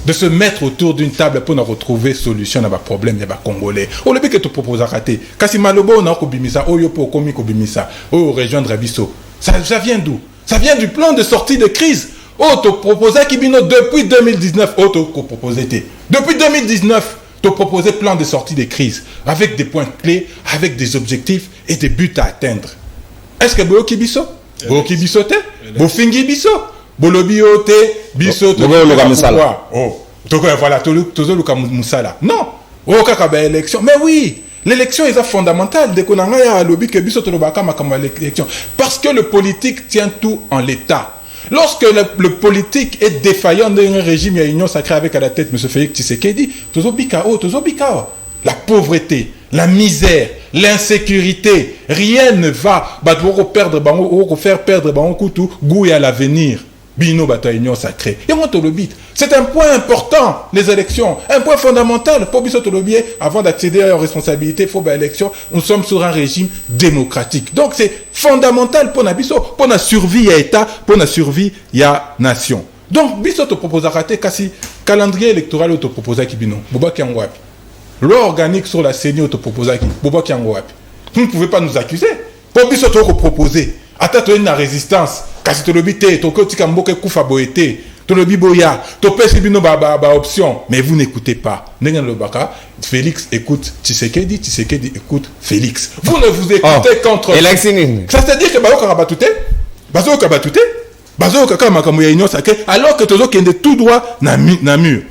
de se mettre autour d'une table pour nous retrouver solution à nos problèmes des Congolais. On le peut que tu proposes à rater. Kasi malobo on a kobimisa, oyo po komi kobimisa, oyo rejoindre Abisso. Ça vient d'où? Ça vient du plan de sortie de crise. Auto proposé Kibino depuis 2019. Auto proposé. Depuis 2019, tu proposé plan de sortie de crise avec des points clés, avec des objectifs et des buts à atteindre. Est-ce que Boyo Kibiso? Boyo Kibiso te? Bofingi Biso? Bolobio te? Biso te? Oh, voilà, Tozo Luka Moussala. Non! Oh, Kakaba élection. Mais oui! L'élection est fondamentale. Parce que le politique tient tout en l'état. Lorsque le politique est défaillant dans un régime, il y a une union sacrée avec à la tête M. Félix Tshisekedi, la pauvreté, la misère, l'insécurité, rien ne va faire perdre goût à l'avenir. Bino bata union sacrée. Et on te le bite. C'est un point important, les élections. Un point fondamental. Pour Bisso Tolobier, avant d'accéder à leurs responsabilités, il faut que l'élection, nous sommes sur un régime démocratique. Donc c'est fondamental pour Bisso, pour la survie à État, pour la survie à nation. Donc Bisso te propose à rater, kasi calendrier électoral te propose à Kibino. Boba Kiangwapi. Loi organique sur la CENI te propose à Kibino. Boba Kiangwapi. Vous ne pouvez pas nous accuser. Pour Bisso te proposer. Attends, une résistance. Kasi to lobité, to kotika mboke kufa boete, to lobi boya, to pesi bino ba option, mais vous n'écoutez pas. Nengan lobaka, Félix écoute Tshisekedi, Tshisekedi écoute Félix. Vous ne vous écoutez qu'entre. Ça veut dire que bazo karabatute, bazo kabatute, bazo kaka ya union sacrée, alors que tozo kende tout droit na mur.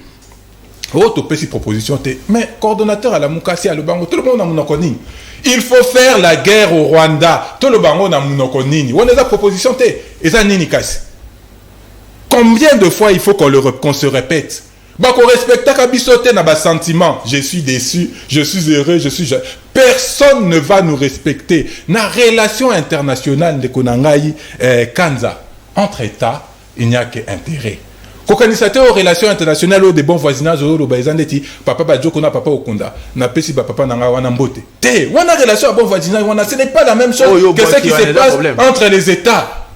Oh, to pesi proposition te, mais coordonnateur à la Mukasi à le bango, tout le monde a mon koni. Il faut faire la guerre au Rwanda. Tout le bango na munoko nini. On a la proposition te. Et ça nini kasi. Combien de fois il faut qu'on se répète? Bah qu'on respecte kabisote na bas sentiment. Je suis déçu, je suis heureux, personne ne va nous respecter. Na relation internationale de Konangai Kanza entre États, il n'y a que intérêt. Kokanisateur aux relations internationales ou des bons voisinages au Baizandeti, papa Badjoko na papa Okunda, na pesi papa nanga wana mbote. Te, wana relation à bon voisinage, ce n'est pas la même chose que ce qui se passe entre les États.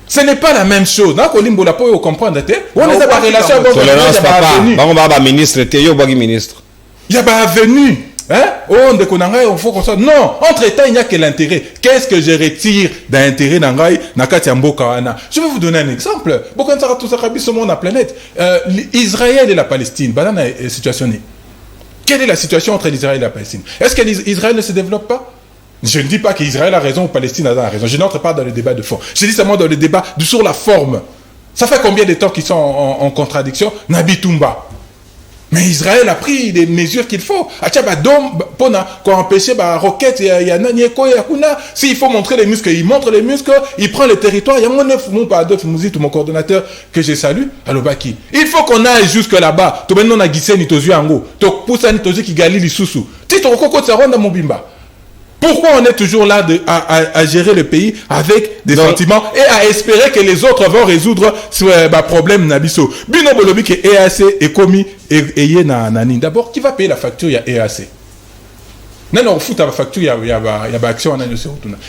Ce n'est pas la même chose. Na kolimbo la po comprendre te. On n'est pas relation à bon voisinage, papa. Ba ministre te yo bagi ministre. Il y a ba avenue. Hein? Oh, on faut qu'on soit. Non, entre États, il n'y a que l'intérêt. Qu'est-ce que je retire d'intérêt d'Angaï, Nakati Mbokawana? Je vais vous donner un exemple. Beaucoup ça tout ça sur la planète. Israël et la Palestine. Banana est situationnée. Quelle est la situation entre l'Israël et la Palestine? Est-ce que l'Israël ne se développe pas? Je ne dis pas qu'Israël a raison ou Palestine a raison. Je n'entre pas dans le débat de fond. Je dis seulement dans le débat sur la forme. Ça fait combien de temps qu'ils sont en contradiction? Nabi Toumba. Mais Israël a pris les mesures qu'il faut. Pour empêcher la roquette, s'il faut montrer les muscles, il montre les muscles, il prend les territoires. Il y a mon coordonnateur que je salue, Alobaki. Il faut qu'on aille jusque là-bas. Tu maintenant na gissé ni tozu ango. Tu poussa ni tozu qui gali li susu. Tu te recoko de Rwanda Mobimba. Pourquoi on est toujours là à gérer le pays avec des sentiments et à espérer que les autres vont résoudre ce problème Nabiso. Bino Bolobi que EAC est commis et nani. D'abord, qui va payer la facture? Il y a EAC. Non, on fout la facture, il y a action en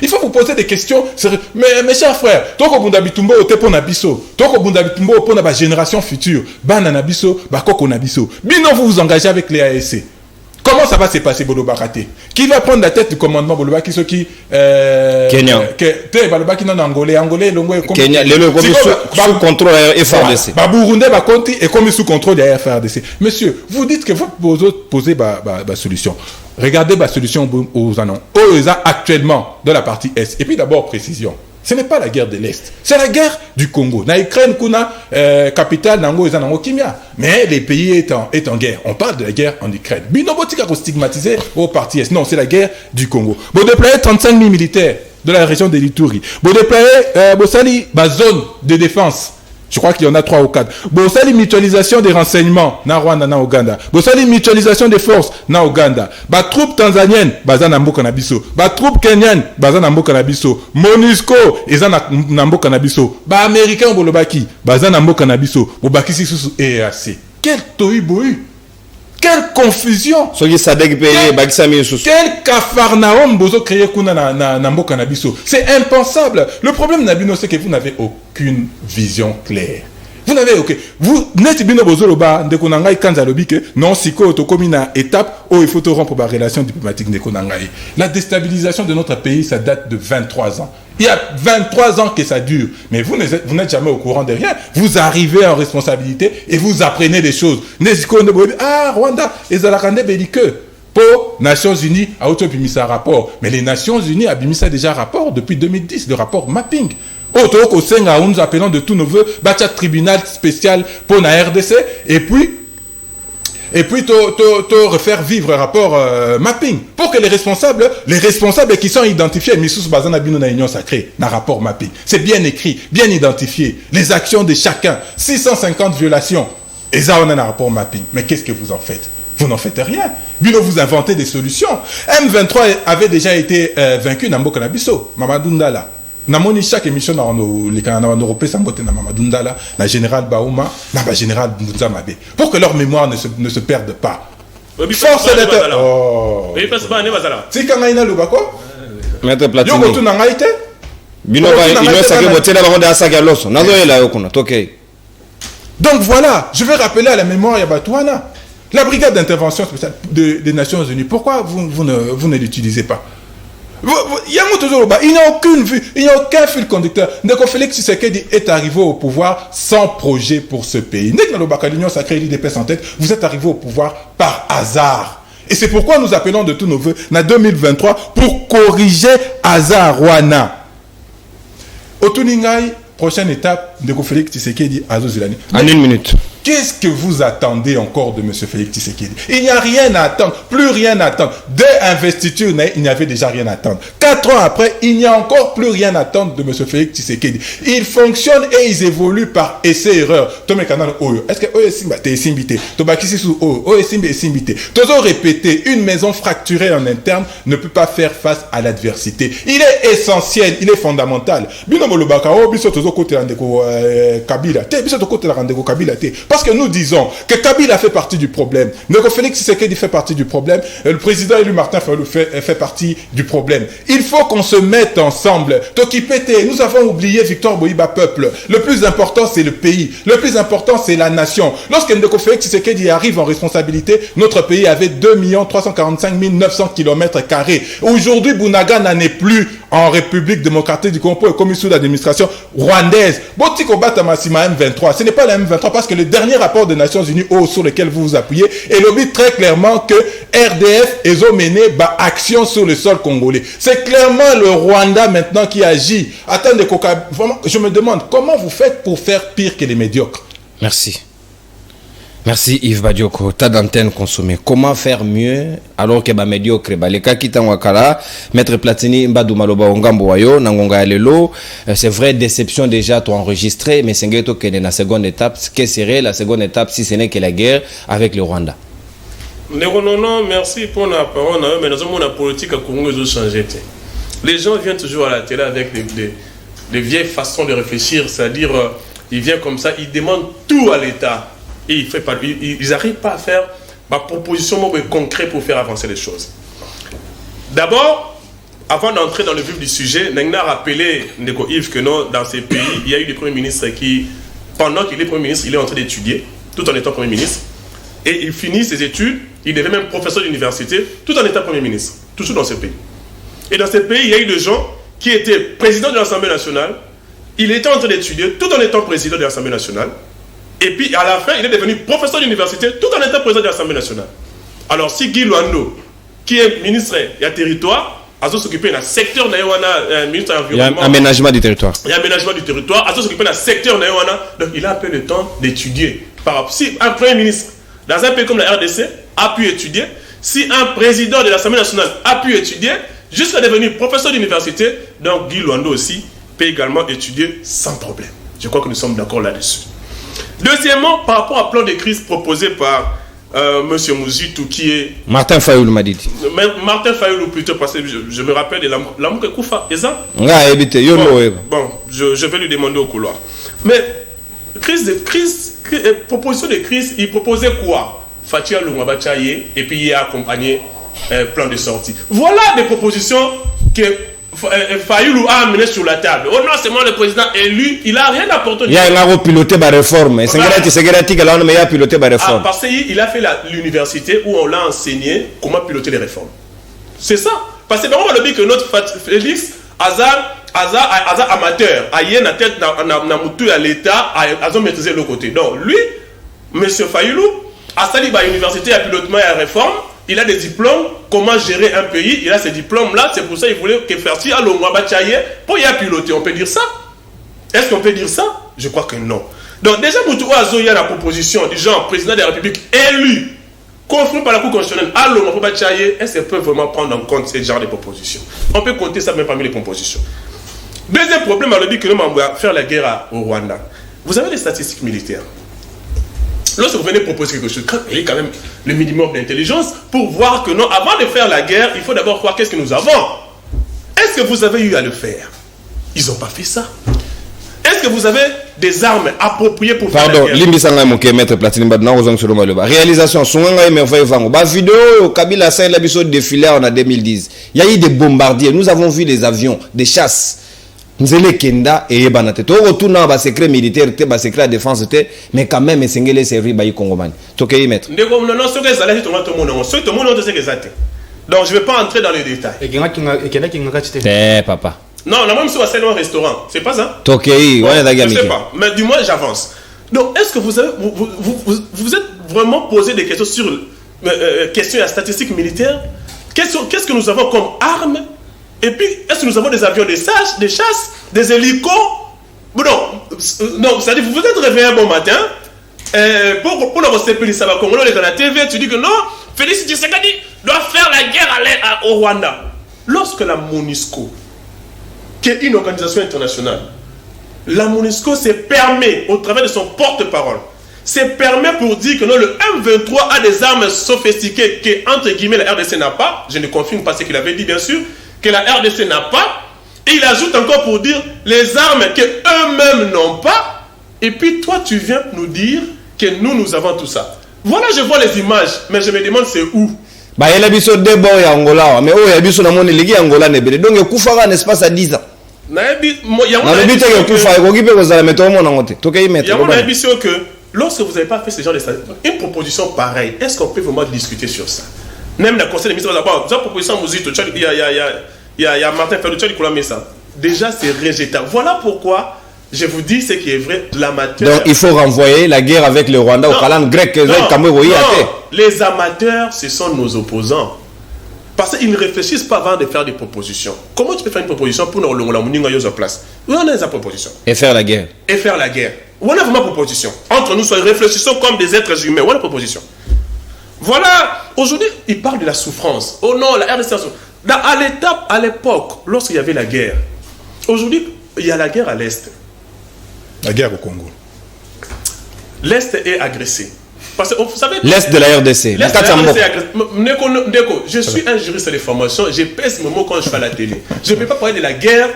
il faut vous poser des questions. Mais mes chers frères, toko bundabitumbo ote pour Nabiso, toko bundabitumbo pour la génération future, bana Nabiso, bakoko Nabiso. Bino vous vous engagez avec les ASC. Comment ça va se passer, Boloba Raté? Qui va prendre la tête du commandement Boloba qui Kenya. Boloba qui non angolais, Kenya, le sous contrôle de FRDC. Burundi va compter et comme sous contrôle de FRDC. Monsieur, vous dites que vous posez la solution. Regardez la solution aux annonces. Actuellement dans la partie Est. Et puis d'abord précision. Ce n'est pas la guerre de l'Est, c'est la guerre du Congo. Na Ukraine, kuna capitale nango ezanango kimia. Mais les pays est en guerre. On parle de la guerre en Ukraine. Binobotika ko stigmatisé au parti Est. Non, c'est la guerre du Congo. Vous déployez 35 000 militaires de la région de l'Ituri. Vous déployez Bossali, zone de défense. Je crois qu'il y en a 3 ou 4. Bossali mutualisation des renseignements na Rwanda na Ouganda. Bossali mutualisation des forces na Ouganda. Ba troupe tanzanienne baza na mboka na biso. Ba troupe kenyane baza na mboka na biso. MONUSCO eza na mboka na biso. Ba américain bolobaki baza na mboka na biso. Bobaki sisusu EAC. Quel tohu-bohu. Quelle confusion. Quel cafarnaum bozo créé kuna na mboka na biso. C'est impensable. Le problème Nabino c'est que vous n'avez aucune vision claire. Vous n'avez aucun. Vous n'êtes bino bozo loba ndeko nangai kanza lobi que non siko to komi na étape où il faut te rompre la relation diplomatique ndeko nangai. La déstabilisation de notre pays ça date de 23 ans. Il y a 23 ans que ça dure. Mais vous n'êtes jamais au courant de rien. Vous arrivez en responsabilité et vous apprenez des choses. Ah, Rwanda, et Zalakande Belike. Pour Nations Unies, a auto-bimisa rapport. Mais les Nations Unies a bimisa déjà rapport depuis 2010, le rapport mapping. Auto Senga, nous appelons de tous nos voeux, Bachat tribunal spécial pour la RDC. Et puis, refaire vivre un rapport mapping pour que les responsables qui sont identifiés, Missous Bazana Bino na Union Sacrée, na rapport mapping. C'est bien écrit, bien identifié. Les actions de chacun, 650 violations. Et ça, on a un rapport mapping. Mais qu'est-ce que vous en faites? Vous n'en faites rien. Bino, vous inventez des solutions. M23 avait déjà été vaincu dans Mboka Nabiso, Mamadou Ndala. Namoni chaque émission dans les Canadiens européens samboté na Mamadou Ndala, na général Baouma, na général Mbouza Mabé, pour que leur mémoire ne se perde pas. Force d'être. Oh. C'est quand il y a le bako. Maître Platini. Yo gotu na ngaite. Bino ba ino sake botela ba honda asaka loso. Nazo ela yokuna toke. Donc voilà, je vais rappeler à la mémoire Yabatouana. La brigade d'intervention spéciale des Nations Unies. Pourquoi vous ne l'utilisez pas? Il n'y a aucune vue, il n'y a aucun fil conducteur. Ndeko Félix Tshisekedi est arrivé au pouvoir sans projet pour ce pays. L'Union Sacrée l'IDPS en tête, vous êtes arrivé au pouvoir par hasard. Et c'est pourquoi nous appelons de tous nos voeux, en 2023, pour corriger hasard Rwanda. Otuningai, prochaine étape, Ndeko Félix Tshisekedi, Azozilani. En une minute. Qu'est-ce que vous attendez encore de M. Félix Tshisekedi? Il n'y a rien à attendre, plus rien à attendre. Dès investiture, il n'y avait déjà rien à attendre. 4 ans après, il n'y a encore plus rien à attendre de M. Félix Tshisekedi. Il fonctionne et ils évoluent par essai-erreur. Est-ce que Oyesimba t'es simbité? Tobakisi sous Oyesimba est simbité. Toujours répété, une maison fracturée en interne ne peut pas faire face à l'adversité. Il est essentiel, il est fondamental. Kabila. Parce que nous disons que Kabila fait partie du problème. Ndeko Félix Tshisekedi fait partie du problème. Le président élu Martin Fayulu fait partie du problème. Il faut qu'on se mette ensemble. Tokipete, nous avons oublié Victor Boïba peuple. Le plus important, c'est le pays. Le plus important, c'est la nation. Lorsque Ndeko Félix Tshisekedi arrive en responsabilité, notre pays avait 2 345 900 km². Aujourd'hui, Bounaga n'en est plus en République démocratique du Congo et comme sous l'administration rwandaise. Botiko Batamasima M23. Ce n'est pas la M23 parce que le dernier rapport des Nations Unies sur lequel vous vous appuyez et l'oblige très clairement que RDF est mené action sur le sol congolais. C'est clairement le Rwanda maintenant qui agit. Attendez, je me demande comment vous faites pour faire pire que les médiocres. Merci. Merci Yves Badioko. Tas d'antennes consommées. Comment faire mieux alors que médiocre les cas qui wakala Maître Platini Mbadou Maloba Ongambo Wayo Nangonga Lelo. C'est vrai, déception déjà toi enregistré, mais c'est que dans la seconde étape. Quelle serait la seconde étape si ce n'est que la guerre avec le Rwanda? Non, merci pour la parole. Mais nous avons la politique à Congo qui a changé. Les gens viennent toujours à la télé avec des vieilles façons de réfléchir, c'est-à-dire ils viennent comme ça, ils demandent tout à l'État. Et ils n'arrivent pas à faire ma proposition concrète pour faire avancer les choses. D'abord, avant d'entrer dans le vif du sujet, Nengna a rappelé, Ndeko Yves, que non, dans ces pays, il y a eu des premiers ministres qui, pendant qu'il est premier ministre, il est en train d'étudier, tout en étant premier ministre. Et il finit ses études, il devient même professeur d'université, tout en étant premier ministre, toujours dans ce pays. Et dans ce pays, il y a eu des gens qui étaient présidents de l'Assemblée nationale, il était en train d'étudier, tout en étant président de l'Assemblée nationale. Et puis à la fin, il est devenu professeur d'université tout en étant président de l'Assemblée nationale. Alors si Guy Luando, qui est ministre du territoire, a s'occupé d'un secteur ministre de l'environnement. Il y a aménagement du territoire. Il y a aménagement du territoire, a s'occupé d'un secteur donc il a un peu de temps d'étudier. Si un premier ministre dans un pays comme la RDC a pu étudier, si un président de l'Assemblée nationale a pu étudier, jusqu'à devenir professeur d'université, donc Guy Luando aussi peut également étudier sans problème. Je crois que nous sommes d'accord là-dessus. Deuxièmement, par rapport au plan de crise proposé par M. Mouzitou, qui est... Martin Fayoulou m'a dit. Martin Fayoulou plutôt, parce que je me rappelle de l'amour que Koufa, est ça? Bon, je vais lui demander au couloir. Mais, proposition de crise, il proposait quoi? Fatia Lumwabachaye, et puis il a accompagné plan de sortie. Voilà des propositions que Fayoulou a amené sur la table. Oh non, c'est moi le président élu, il n'a rien apporté. Il y a un piloté par réforme. C'est il a piloté par réforme. Parce qu'il a fait l'université où on l'a enseigné comment piloter les réformes. C'est ça. Parce que on le dit que notre Félix Hazard amateur, aïe na tête na mutu à l'État, a maîtrisé le côté. Donc lui, monsieur Fayoulou, a sali ba université à pilotement et à réforme. Il a des diplômes, comment gérer un pays, il a ces diplômes-là, c'est pour ça qu'il voulait que Ferti à l'Ongwabachaye pour y a piloter. On peut dire ça? Est-ce qu'on peut dire ça? Je crois que non. Donc déjà, Moutou Azo, il y a la proposition du genre président de la République élu, confirmé par la Cour constitutionnelle à l'Ongwabachaye, est-ce qu'elle peut vraiment prendre en compte ce genre de propositions? On peut compter ça même parmi les propositions. Deuxième problème, on a dit que nous allons faire la guerre au Rwanda. Vous avez les statistiques militaires. Lorsque vous venez proposer quelque chose, il y a quand même le minimum d'intelligence pour voir que non, avant de faire la guerre, il faut d'abord voir qu'est-ce que nous avons. Est-ce que vous avez eu à le faire? Ils n'ont pas fait ça. Est-ce que vous avez des armes appropriées pour faire la guerre? Pardon, Maître Platini, réalisation, vidéo, Kabila Saint Labiso défilé en 2010. Il y a eu des bombardiers, nous avons vu des avions, des chasses. Nzele Kenda et Banate. To retourna ba secret militaire, ba secret défense, mais quand même Sengele série ba Congomani. Tokei mettre. Non, ce que ça là tout le monde, ce que tout le monde sait que ça. Donc je vais pas entrer dans les détails. Eh papa. Non, la même chose c'est un restaurant, c'est pas ça? Tokei, ouais la gamme. Je sais pas, mais du moins j'avance. Donc est-ce que vous avez vous êtes vraiment posé des questions sur questions à statistiques militaires? Qu'est-ce que nous avons comme armes? Et puis, est-ce que nous avons des avions de chasse, des hélicos? Bon, non, c'est-à-dire, vous vous êtes réveillé un bon matin, pour le CPI Sabakongo, on est dans la TV, tu dis que non, Félix Tshisekedi doit faire la guerre au Rwanda. Lorsque la MONUSCO, qui est une organisation internationale, la MONUSCO se permet, au travers de son porte-parole, se permet pour dire que non, le M23 a des armes sophistiquées que, entre guillemets, la RDC n'a pas, je ne confirme pas ce qu'il avait dit, bien sûr, que la RDC n'a pas, et il ajoute encore pour dire les armes qu'eux-mêmes n'ont pas, et puis toi tu viens nous dire que nous avons tout ça. Voilà, je vois les images, mais je me demande c'est où. Bah il y a biso de boy Angola, mais il y a biso na moni ligi Angola ne bele. Donc il kufa un espace à 10 ans. Na bité que kufa ko kipe ko zala meto mo na ngote. To kay mettre. Il y a une que lorsque vous n'avez pas fait ce genre de une proposition pareille, est-ce qu'on peut vraiment discuter sur ça? Même le conseil des ministres, d'abord, la proposition Mouzito, il y a Martin Fayoulou qui a mis ça. Déjà, c'est rejetable. Voilà pourquoi je vous dis ce qui est vrai, l'amateur. Donc, il faut renvoyer la guerre avec le Rwanda au calendrier grec. Non, les amateurs, ce sont nos opposants. Parce qu'ils ne réfléchissent pas avant de faire des propositions. Comment tu peux faire une proposition pour nous la place? Où en est sa proposition? Et faire la guerre. Et faire la guerre. Voilà ma proposition. Entre nous, réfléchissons comme des êtres humains. Voilà la proposition. Voilà, aujourd'hui, il parle de la souffrance. Oh non, la RDC. À l'époque, lorsqu'il y avait la guerre, aujourd'hui, il y a la guerre à l'Est. La guerre au Congo. L'Est est agressé. Parce que vous savez. L'Est de la RDC. L'Est de la RDC est agressé. Ndeko, je suis un juriste de formation. Je pèse mes mots quand je fais à la télé. Je ne peux pas parler de la guerre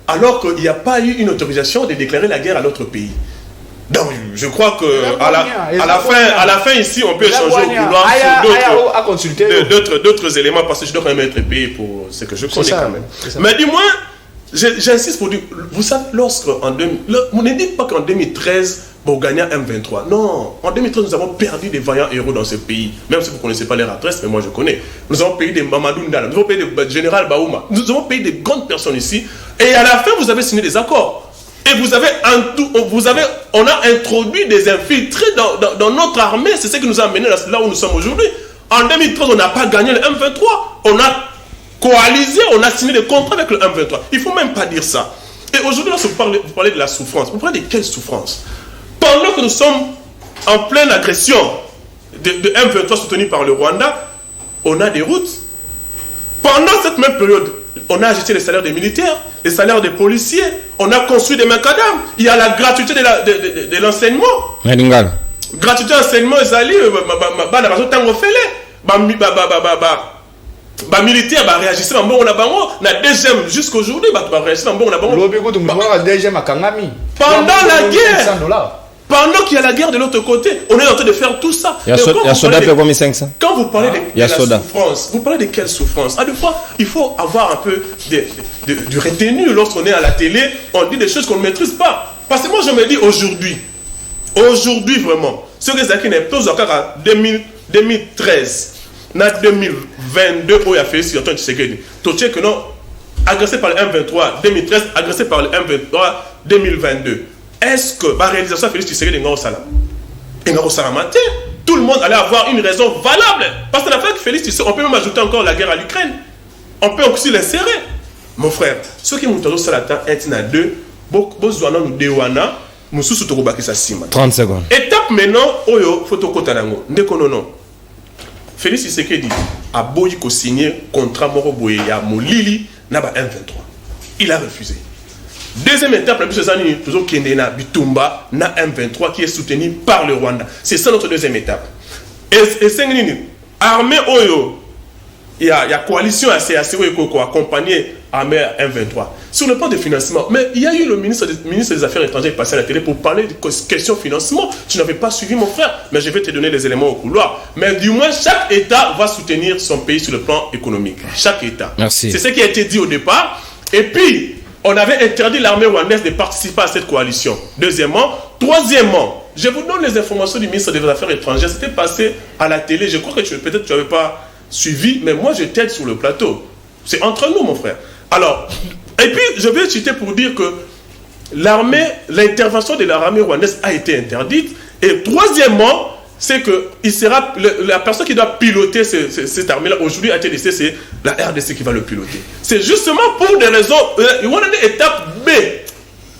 alors qu'il n'y a pas eu une autorisation de déclarer la guerre à notre pays. Donc, je crois que à la fin ici, on peut échanger au couloir sur d'autres éléments parce que je dois quand même être payé pour ce que je connais quand même. Mais dis-moi, j'insiste pour dire, vous savez, vous ne dites pas qu'en 2013, on gagnait M23. Non, en 2013, nous avons perdu des vaillants héros dans ce pays. Même si vous ne connaissez pas leur adresse, mais moi je connais. Nous avons payé des Mamadou Ndala, nous avons payé des Général Baouma, nous avons payé des grandes personnes ici. Et à la fin, vous avez signé des accords. Et on a introduit des infiltrés dans notre armée. C'est ce qui nous a amené là où nous sommes aujourd'hui. En 2013, on n'a pas gagné le M23. On a coalisé, on a signé des contrats avec le M23. Il ne faut même pas dire ça. Et aujourd'hui, lorsque vous parlez de la souffrance, vous parlez de quelle souffrance? Pendant que nous sommes en pleine agression de M23 soutenu par le Rwanda, on a des routes. Pendant cette même période, on a ajouté les salaires des militaires, les salaires des policiers, on a construit des macadam. Il y a la gratuité de l'enseignement. Gratuité d'enseignement, militaire réagissent jusqu'aujourd'hui pendant la guerre. Pendant qu'il y a la guerre de l'autre côté, on est en train de faire tout ça. Quand vous parlez de la souffrance, vous parlez de quelle souffrance? À deux fois, il faut avoir un peu de retenue lorsqu'on est à la télé, on dit des choses qu'on ne maîtrise pas. Parce que moi je me dis aujourd'hui vraiment, ce que c'est qui n'est pas encore en 2013, en 2022, où il y a fait ce que tu sais que non, agressé par le M23 2013, agressé par le M23 2022. Est-ce que la réalisation Félix Tshisekedi tout le monde allait avoir une raison valable? Parce que la fin que Félix Tshisekedi, on peut même ajouter encore la guerre à l'Ukraine. On peut aussi l'insérer. Mon frère, ce qui nous dit ça est à deux, besoin nous déwana, nous sous 30 secondes. Étape maintenant, oyo photo kotanango. Ndeko non. Félix Tshisekedi a boyi ko signer contrat moro boye ya Molili na ba M23. Il a refusé. Deuxième étape, la plus années, toujours Kendena Bitumba, na M23 qui est soutenu par le Rwanda. C'est ça notre deuxième étape. Et c'est une armée Oyo, il y a coalition assez qui a accompagné l'armée M23. Sur le plan de financement, mais il y a eu le ministre des Affaires étrangères passé à la télé pour parler de questions financement. Tu n'avais pas suivi mon frère, mais je vais te donner les éléments au couloir. Mais du moins, chaque État va soutenir son pays sur le plan économique. Chaque État. Merci. C'est ce qui a été dit au départ. Et puis, on avait interdit l'armée rwandaise de participer à cette coalition. Troisièmement, je vous donne les informations du ministre des Affaires étrangères. C'était passé à la télé. Je crois que peut-être tu n'avais pas suivi, mais moi je t'aide sur le plateau. C'est entre nous, mon frère. Alors, et puis je vais citer pour dire que l'intervention de l'armée rwandaise a été interdite. Et troisièmement, c'est que la personne qui doit piloter cette armée-là, aujourd'hui à TDC, c'est la RDC qui va le piloter. C'est justement pour des raisons, il y a une étape B,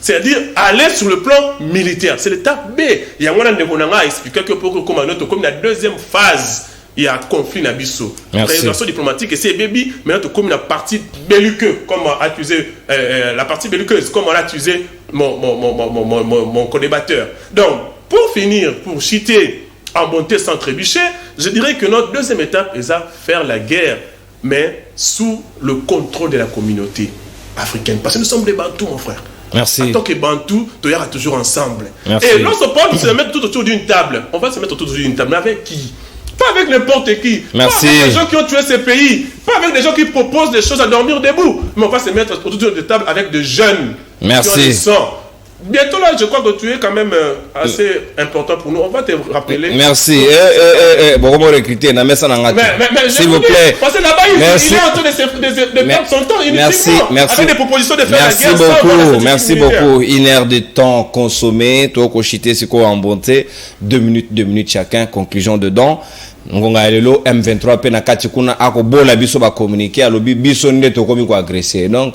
c'est-à-dire aller sur le plan militaire. C'est l'étape B. Il y a un expliqué que pour que comme la deuxième phase, il y a un conflit Nabiso. Résolution diplomatique et c'est baby, mais notre comme la partie belliqueuse, comme a accusé la partie belliqueuse, comme on a accusé mon co-débatteur. Donc, pour finir, pour citer en bonté sans trébucher, je dirais que notre deuxième étape est à faire la guerre, mais sous le contrôle de la communauté africaine. Parce que nous sommes des Bantous, mon frère. Merci. En tant que Bantous, nous sommes toujours ensemble. Merci. Et lorsqu'on parle de se mettre tout autour d'une table, on va se mettre autour d'une table. Mais avec qui? Pas avec n'importe qui. Merci. Pas avec des gens qui ont tué ces pays. Pas avec des gens qui proposent des choses à dormir debout. Mais on va se mettre autour d'une table avec des jeunes. Merci. Qui ont du sang. Bientôt là, je crois que tu es quand même assez important pour nous. On va te rappeler. Merci. Bon, comment recruter? S'il vous plaît. Parce que là-bas, il est en train de perdre son temps inutilement. Merci. Avec des propositions de faire la guerre. Merci beaucoup. Une heure de temps consommé. Toi, Kochité, c'est quoi en bonté? 2 minutes chacun. Conclusion dedans. Ngonga lelo M23 pe na kati kuna ako bola biso ba communiquer alobi biso nde to komi ko agresser. Donc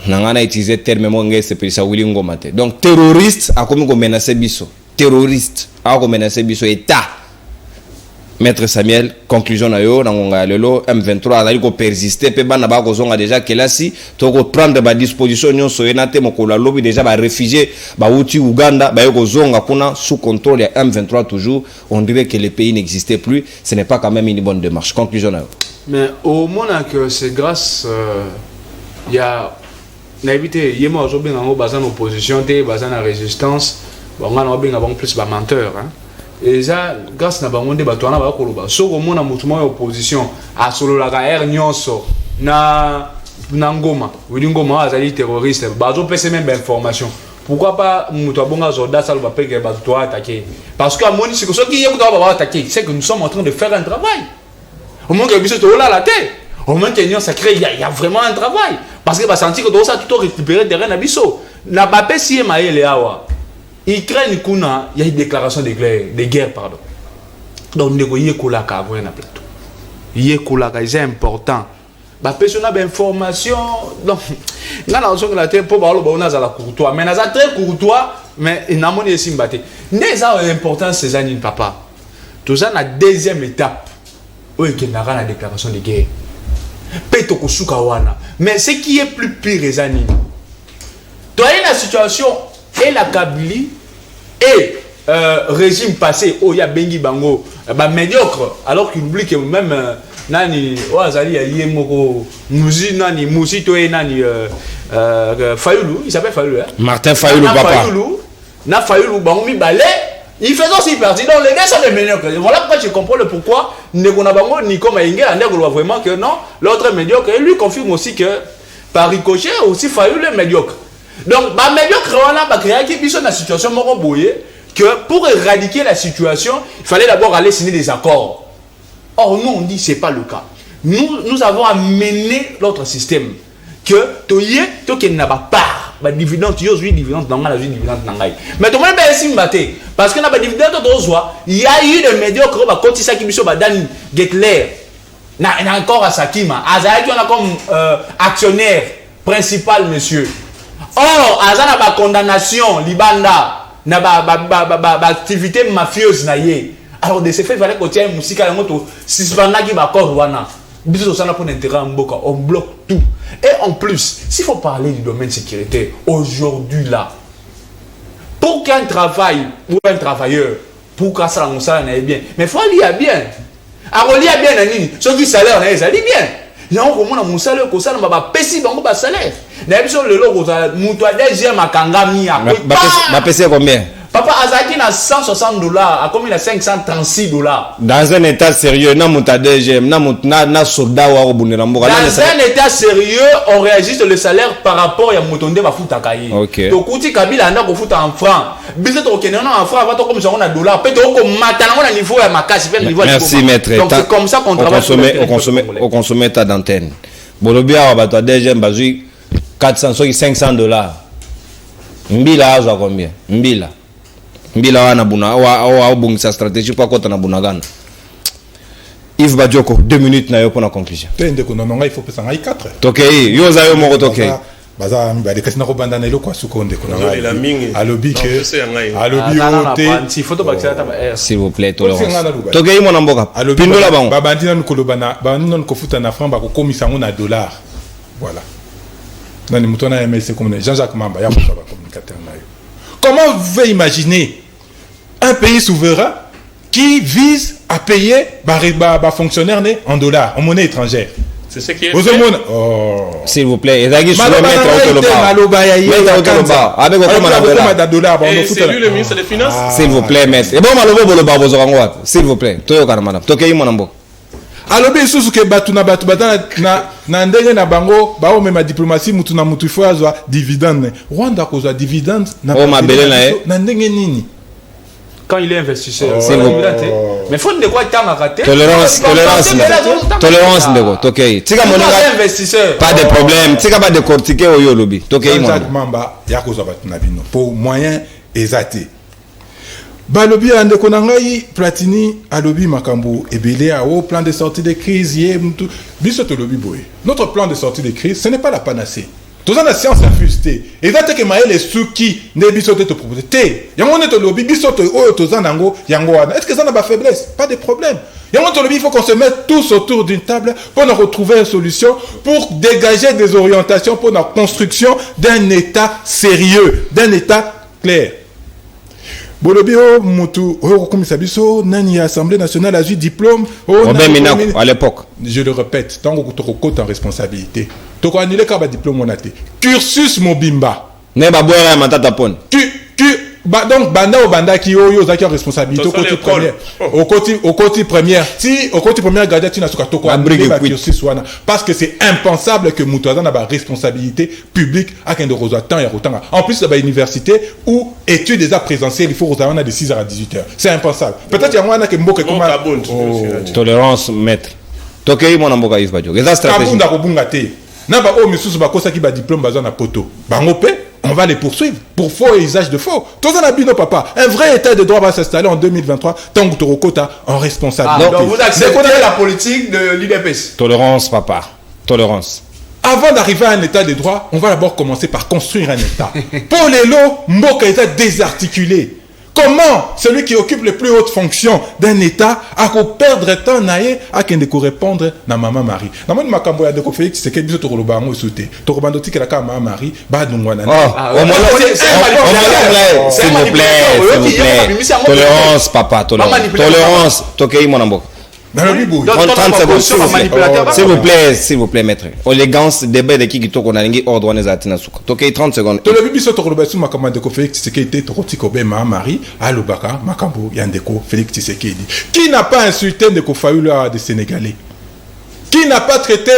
nangana utiliser terme mo ngé c'est ça Willy Ngoma te. Donc terroriste a comme ko menacer biso. Terroriste a ko menacer biso état. Maître Samuel, conclusion na yo nangonga lelo M23 azali ko persister pe bana ba ko zonga déjà kelasi to ko prendre ba disposition nyonso yenate mokolo lobi déjà ba réfugiés ba uti Uganda ba yo ko zonga kuna sous contrôle ya M23 toujours. On dirait que le pays n'existait plus, ce n'est pas quand même une bonne démarche. Conclusion na yo. Mais au moins que c'est grâce il y a n'habité yema aujourd'hui en base en opposition té base en résistance bon on a bien plus ba menteur hein. Et ça, grâce à bangonde batouana ba koloba. So ko mona mutumo opposition a solo la guerre nyonso na Ngoma. Wili Ngoma azali terroriste. Bazo pese même information. Pourquoi pas mutu abonga zoda ça va peke batouana attaquer. Parce que moni c'est que ceux qui yeko va attaquer, c'est que nous sommes en train de faire un travail. Au moins que biso to la la tête. Au moins que nyon ça crée il y a vraiment un travail parce que va sentir que tout ça tout récupérer terrain na biso. Na ba pesi maele awa. Ukraine kuna il y a une déclaration de guerre pardon. Donc nego yekola ka avo na plateau. Yekola ka c'est important. Ba personne a information donc ngana oso que la tête pour ba lo ba na za la courtois mais na za très courtois mais na moni esimbate. Ne ça important ces années papa. Tout ça na deuxième étape. Oui que na la déclaration de guerre. Peto kosuka wana. Mais ce qui est plus pire les années. Toi la situation et la Kabylie et régime passé où il y a Bengi Bango médiocre alors qu'il oublie que même nani Oazali a moko Mouzi nani Mouzi Toé nani Fayoulou il s'appelle Fayoulou hein? Martin Fayoulou papa na Fayoulou Bango mi balé il fait aussi partie donc les deux sont des médiocres voilà pourquoi je comprends le pourquoi Nekona Bango ni comme Ingé on voit vraiment que non l'autre est médiocre et lui confirme aussi que par ricochet aussi Fayoulou est médiocre. Donc, bah médiocre on a créé qui dans la situation que pour éradiquer la situation, il fallait d'abord aller signer des accords. Or nous on dit c'est pas le cas. Nous avons amené l'autre système que toyé to qui n'a pas part, bah dividende yo oui dividende dans la dividende nangai. Mais tout le monde est simbaté parce que na ba dividende il y a eu des médiocres ba koti ça qui biso ba Dan Getler na encore à Sakima, Azaï on a comme actionnaire principal monsieur. Or, azana ba condamnation libanda na ba activité mafieuse na ye. Alors de ce fait il fallait qu'on tienne musika yango to suspendre ki ba corps wana. Biso ça na pour intérêt en mboka, on bloque tout. Et en plus, s'il faut parler du domaine sécurité aujourd'hui là, pour qu'un travail ou un travailleur pour que ça n'aille bien, mais faut lire bien. Alors lire bien nani, ceux qui salaire na ça lit bien. Il y a un moment où mon salaire comme ça ne va pas payer dans mon salaire. D'habitude le logo mutua deuxième à Kangami à ma payer combien? Papa Azaki na $160 à combien a $536. Dans un état sérieux, na muta deuxième, na soldat wa obunela mboka. Dans un état sérieux, on réagit sur le salaire par rapport à Mutonde va foutre kayi. OK. To kuti Kabila na ko foutre en francs. Bise to kenena en francs va to comme ça on a dollar. Peut to ko matana on a niveau ya makasi fait niveau. Merci maître. Donc c'est comme ça qu'on travaille au consommer ta d'antenne. Bolobia wa bato deuxième bazui $400 mbila azo combien mbila wana buna wa bungisa stratégie pour kota na bunagana. Yves Badioko 2 minutes na yo pour la conclusion. Tende ko nonga il faut pesa ngai 4. Tokei yo za yo moko tokei baza mi ba de kasina ko banda na eloko asukonde ko nanga alobi ke alobi ote si photo bakisa ta s'il vous plaît tolérance tokei mona mboka pindola bango ba bandi na kolobana ba non ko futa na franc ba ko komisa ngo na dollar. Voilà. Nani mutona MLC comme Jean-Jacques Mamba ya mutaba communicateur na yo. Comment vous pouvez imaginer un pays souverain qui vise à payer les fonctionnaires en dollars, en monnaie étrangère? C'est ce qui est fait. S'il vous plaît, c'est lui le ministre des Finances. S'il vous plaît, maître. Et bon, s'il vous plaît. Alors bien sûr que batuna na ndenge na bango ba o mema diplomatie mutu na mutu fo azwa dividende. Rwanda ko za dividende na ndenge nini? Quand il est investisseur, mais faut de quoi temps à rater. Tolérance ndeko. Tokei. Tika moninga investisseur. Pas de problème. Tika pas de cortiquer au yolobi. Tokei mo. Mamba ya ko za batuna bino pour moyen exacté. Balobi andeko nangai Platini alobi makambo ebele au plan de sortie de crise ye mtu biso to lobi boy. Notre plan de sortie de crise ce n'est pas la panacée. Tous la science infuse te. Et ça que maël les souki ne biso te proposer te. Yango ne te lobby biso te o tozan nango yango wana. Est-ce que ça n'a pas faiblesse? Pas de problème. Yango te lobby, il faut qu'on se mette tous autour d'une table pour nous retrouver une solution pour dégager des orientations pour la construction d'un État sérieux, d'un État clair. Bolobio Moutou, Komisabiso, Nani Assemblée nationale a eu diplôme. À l'époque. Je le répète, tant que tu as en responsabilité, tu as annulé le diplôme monate. Cursus Mobimba. Ne ba boire matata pon. Donc banda au banda qui yo zaki en responsabilité au côté première. Au côté première. Si au côté première garder tu n'as pas to quoi cursus wana parce que c'est impensable que Moutouazan a ba responsabilité publique à qu'un de reçoit temps et autant. En plus de ba université où études déjà présentielles, il faut reçoit de 6h à 18h. C'est impensable. Peut-être il y a moyen que mboke comme tolérance maître. Tokei mon mboka Yves Badjo. Eza stratégie. Kabunda ko bungate. Na ba o misusu ba kosa ki ba diplôme bazan na poto. Bango pe on va les poursuivre pour faux et usage de faux. Tous en abîme, papa. Un vrai état de droit va s'installer en 2023 tant que Torokota en responsabilité. Donc vous acceptez la politique de l'UDPS. Tolérance, papa. Tolérance. Avant d'arriver à un état de droit, on va d'abord commencer par construire un état. Pour les lots, Mboka est désarticulé. Comment celui qui occupe les plus hautes fonctions d'un État a perdre temps naïe à qu'il ne répondre na maman Marie. Na moi makambo ya deko Félix c'est que biso to koloba ngo souté. To kobando tikela ka maman Marie ba dungwana. S'il vous plaît. Tolérance papa, tolérance. Tokei mon amboka. 30 secondes. S'il vous plaît, maître. Élégance, débat de qui qu'on a lingi ordre on est souka. Tokei 30 secondes. To le biso to koloba sou makambo de ko Félix Tshisekedi to kotiko be maman Marie alobaka makambo yandeko Félix Tshisekedi. Qui n'a pas insulté Ndeko Fayulu des Sénégalais? Qui n'a pas traité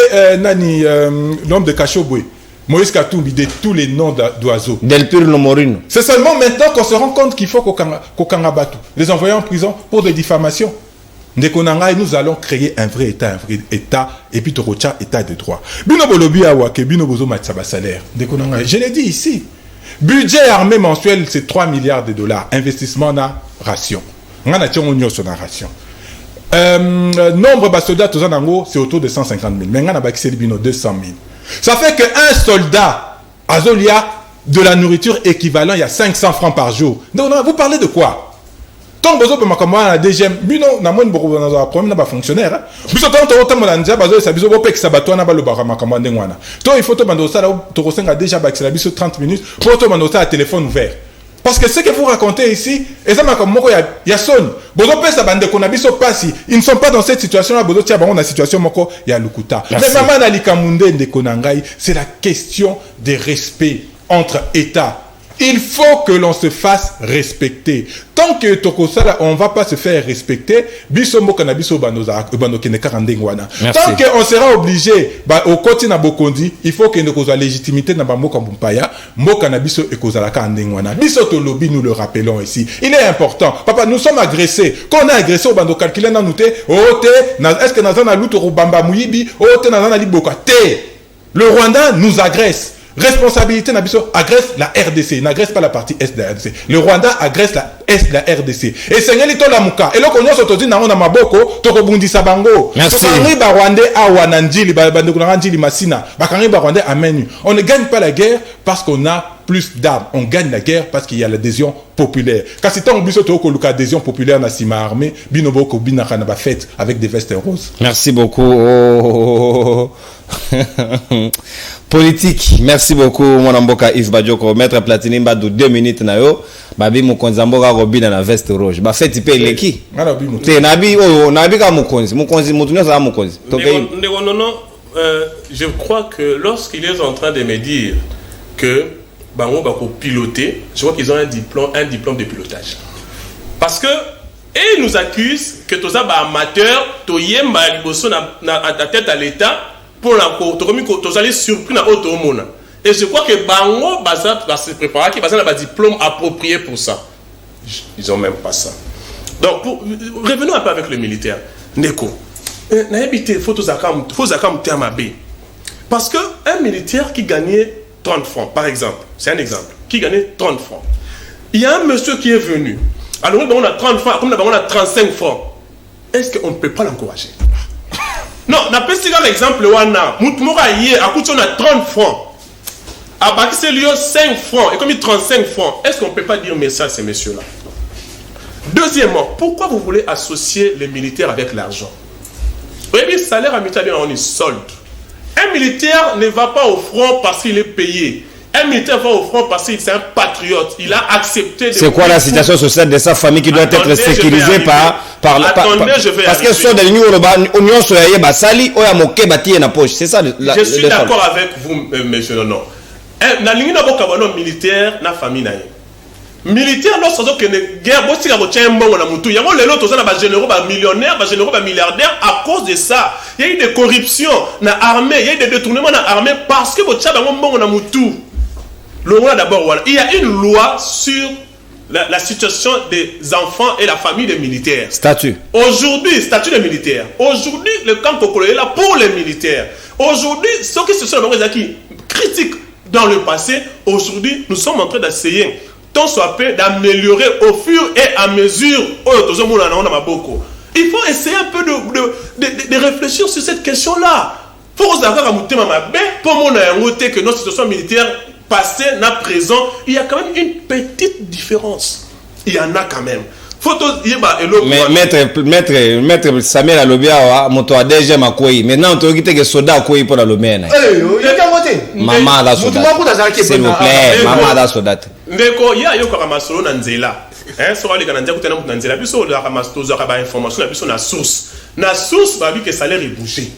l'homme de Kachobwe, Moïse Katumbi, de tous les noms d'oiseaux? Del Pur Lomorino. C'est seulement maintenant qu'on se rend compte qu'il faut qu'au Kangabatu, les envoyer en prison pour des diffamations. Nous allons créer un vrai État, et puis Torocha, État de droit. Bino Bolobi Awake, Bino Bozo Matsaba salaire. Je l'ai dit ici. Budget armé mensuel, c'est 3 milliards de dollars. Investissement na ration. On a na ration. Nombre de soldats, c'est autour de 150 000. Mais on a 200 000. Ça fait qu'un soldat, Azolia, de la nourriture équivalent, il y a 500 francs par jour. Donc, vous parlez de quoi? Tant que vous avez un deuxième, bino na moins de problème na fonctionnaire. Biso tant autant mon ndia bazo ça biso bopek sabato na balo bara makamande ngwana. To il faut to bando ça to kosenga déjà ba la biso 30 minutes pour to bando ça à téléphone ouvert. Parce que ce que vous racontez ici, et ça m'a comme moko ya son. Bozo pesa bande ko na biso pasi, ils ne sont pas dans cette situation là bozo tia bango na situation moko ya lukuta. Mais maman na likamunde ndeko nangai, c'est la question de respect entre États. Il faut que l'on se fasse respecter. Tant que Tokosala, on ne va pas se faire respecter, tant qu'on sera obligé, au côté na Bokondi, il faut que nous ayons légitimité na Mboka Mbumpaya, Mboka na biso ekozalaka andengwana. Biso to lobby, nous le rappelons ici. Il est important. Papa, nous sommes agressés. Quand on est agressé, au bando calculé na nouté, est-ce que nazana luto bamba muyibi, nazana liboka te. Le Rwanda nous agresse. Responsabilité Nabiso agresse la RDC, n'agresse pas la partie Est de la RDC. Le Rwanda agresse la Est de la RDC. Et c'est Ngelito Lamuka. Et là, qu'on y a sorti dans la Maboko, Tokobundi Sabango. Merci. On ne gagne pas la guerre parce qu'on a plus d'armes. On gagne la guerre parce qu'il y a l'adhésion populaire. Car si on a l'adhésion populaire dans la armée, Binoboko Binakana va fête avec des vestes roses. Merci beaucoup. Politique, merci beaucoup mon mboka Yves Badjoko, maître Platini Mbadou 2 minutes na yo, babi mukonzi mboka robina na veste rouge. Ba fait ipe leki. Te nabi ka mukonzi mutunyo za mukonzi. Je crois que lorsqu'il est en train de me dire que bango bako piloter, je crois qu'ils ont un diplôme de pilotage. Parce que et ils nous accusent que tout ça ba amateur, to yemba liboso na tête à l'état. Pour la tu allais surpris dans autre monde. Et je crois que Bango va se préparer, qui va avoir un diplôme approprié pour ça. Ils n'ont même pas ça. Donc, revenons un peu avec le militaire. Neko, il faut parce qu'un militaire qui gagnait 30 francs, par exemple, c'est un exemple, qui gagnait 30 francs. Il y a un monsieur qui est venu. Alors, on a 30 francs, comme on a 35 francs. Est-ce qu'on ne peut pas l'encourager? Non, on a pas un exemple, on a 30 francs. À partir de 5 francs, et comme il 35 francs, est-ce qu'on ne peut pas dire merci à ces messieurs-là? Deuxièmement, pourquoi vous voulez associer les militaires avec l'argent? Vous voyez, le salaire à militaire, on est solde. Un militaire ne va pas au front parce qu'il est payé. Un militaire va au front parce qu'il est un patriote. Il a accepté... C'est quoi la situation sociale de sa famille qui doit être sécurisée parce qu'elles sont dans l'Union européenne, c'est ça je suis d'accord avec vous, monsieur Nono. Dans l'Union européenne, militaire, na famille na militaire, lorsqu'on a une guerre, il y a des généraux, des millionnaires, des généraux, des milliardaires à cause de ça. Il y a eu des corruptions dans l'armée, il y a eu des détournements dans l'armée parce que vous avez d'abord, il y a une loi sur la situation des enfants et la famille des militaires. Statut. Aujourd'hui, statut des militaires. Aujourd'hui, le camp Kokolo est là pour les militaires. Aujourd'hui, ceux qui se sont qui critiquent dans le passé, aujourd'hui, nous sommes en train d'essayer tant soit peu d'améliorer au fur et à mesure. Il faut essayer un peu de réfléchir sur cette question-là. Pour que notre situation militaire passé, na présent, il y a quand même une petite différence. Il y en a quand même. Mais maître Samuel Alobia, mon toit déjà ma couille. Maintenant, on te dit que soda couille pour Alobia. Maman la soda. S'il vous plaît, maman la soda. Ndeko, il y a yo karamasolo na nzela. So ali kana ndeko tena na nzela biso la ramastoza ka ba information na biso na source. Na source ba bi que salaire est bougé.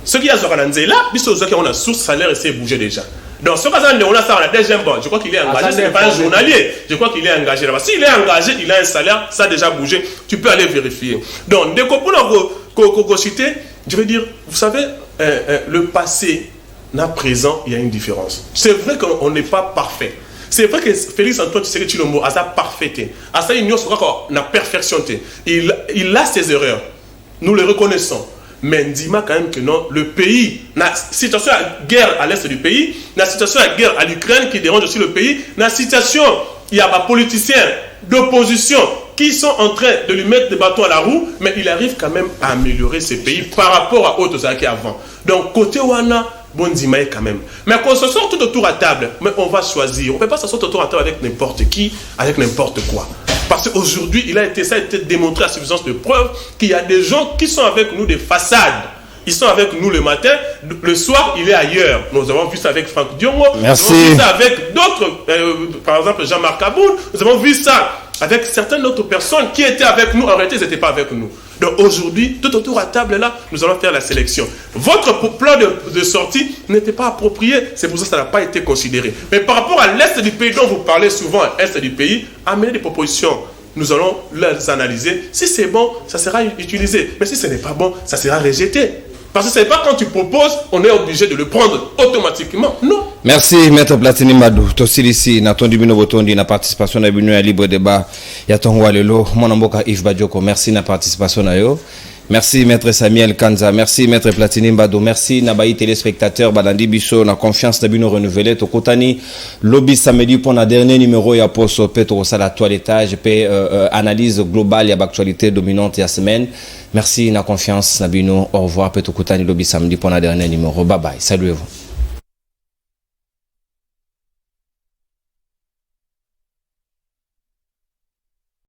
Ce qui a zo kana nzela, biso zo ka on a source salaire c'est bougé déjà. Donc, ce cas-là, on a ça, on a deuxième bon. Je crois qu'il est engagé, ce n'est pas un journalier. Je crois qu'il est engagé là-bas. S'il est engagé, il a un salaire, ça a déjà bougé. Tu peux aller vérifier. Donc, dès qu'on peut citer, je veux dire, vous savez, le passé, le présent, il y a une différence. C'est vrai qu'on n'est pas parfait. C'est vrai que Félix Antoine Tshisekedi Tshilombo a sa parfaité. À sa union, c'est quoi qu'on a perfectionné. Il a ses erreurs. Nous le reconnaissons. Mais dis-moi quand même que non, le pays, la situation de guerre à l'est du pays, la situation de guerre à l'Ukraine qui dérange aussi le pays, la situation, il y a des politiciens d'opposition qui sont en train de lui mettre des bâtons à la roue, mais il arrive quand même à améliorer ce pays par rapport à autres années avant. Donc, côté Wana, bon dis-moi quand même. Mais quand on se sort tout autour à table, mais on va choisir. On ne peut pas s'asseoir autour à table avec n'importe qui, avec n'importe quoi. Parce qu'aujourd'hui, ça a été démontré à suffisance de preuves qu'il y a des gens qui sont avec nous des façades. Ils sont avec nous le matin, le soir, il est ailleurs. Nous avons vu ça avec Franck Diongo. Merci. Nous avons vu ça avec d'autres, par exemple Jean-Marc Aboul. Nous avons vu ça avec certaines autres personnes qui étaient avec nous. En réalité, ils n'étaient pas avec nous. Donc aujourd'hui, tout autour à table là, nous allons faire la sélection. Votre plan de sortie n'était pas approprié, c'est pour ça que ça n'a pas été considéré. Mais par rapport à l'Est du pays dont vous parlez souvent, Est du pays, amenez des propositions. Nous allons les analyser. Si c'est bon, ça sera utilisé. Mais si ce n'est pas bon, ça sera rejeté. Parce que ce n'est pas quand tu proposes, on est obligé de le prendre automatiquement. Non. Merci, Maître Platini Mbadou. Tosilisi, na tondi bino botondi na participation na bino ya libre débat. Ya tongo alelo, monamboka Yves Badioko. Merci na participation na yo. Merci, Maître Samuel Kanza. Merci, Maître Platini Mbadou. Merci, Nabaï téléspectateurs, Badandi Bicho, na confiance na bino renouvelée. Tokotani, lobby samedi pour na dernier numéro ya poso, Petro Sala toilettage, analyse globale ya actualité dominante ya semaine. Merci, na confiance na bino. Au revoir, Petro Kotani, lobby samedi pour na dernier numéro. Bye bye. Salut vous.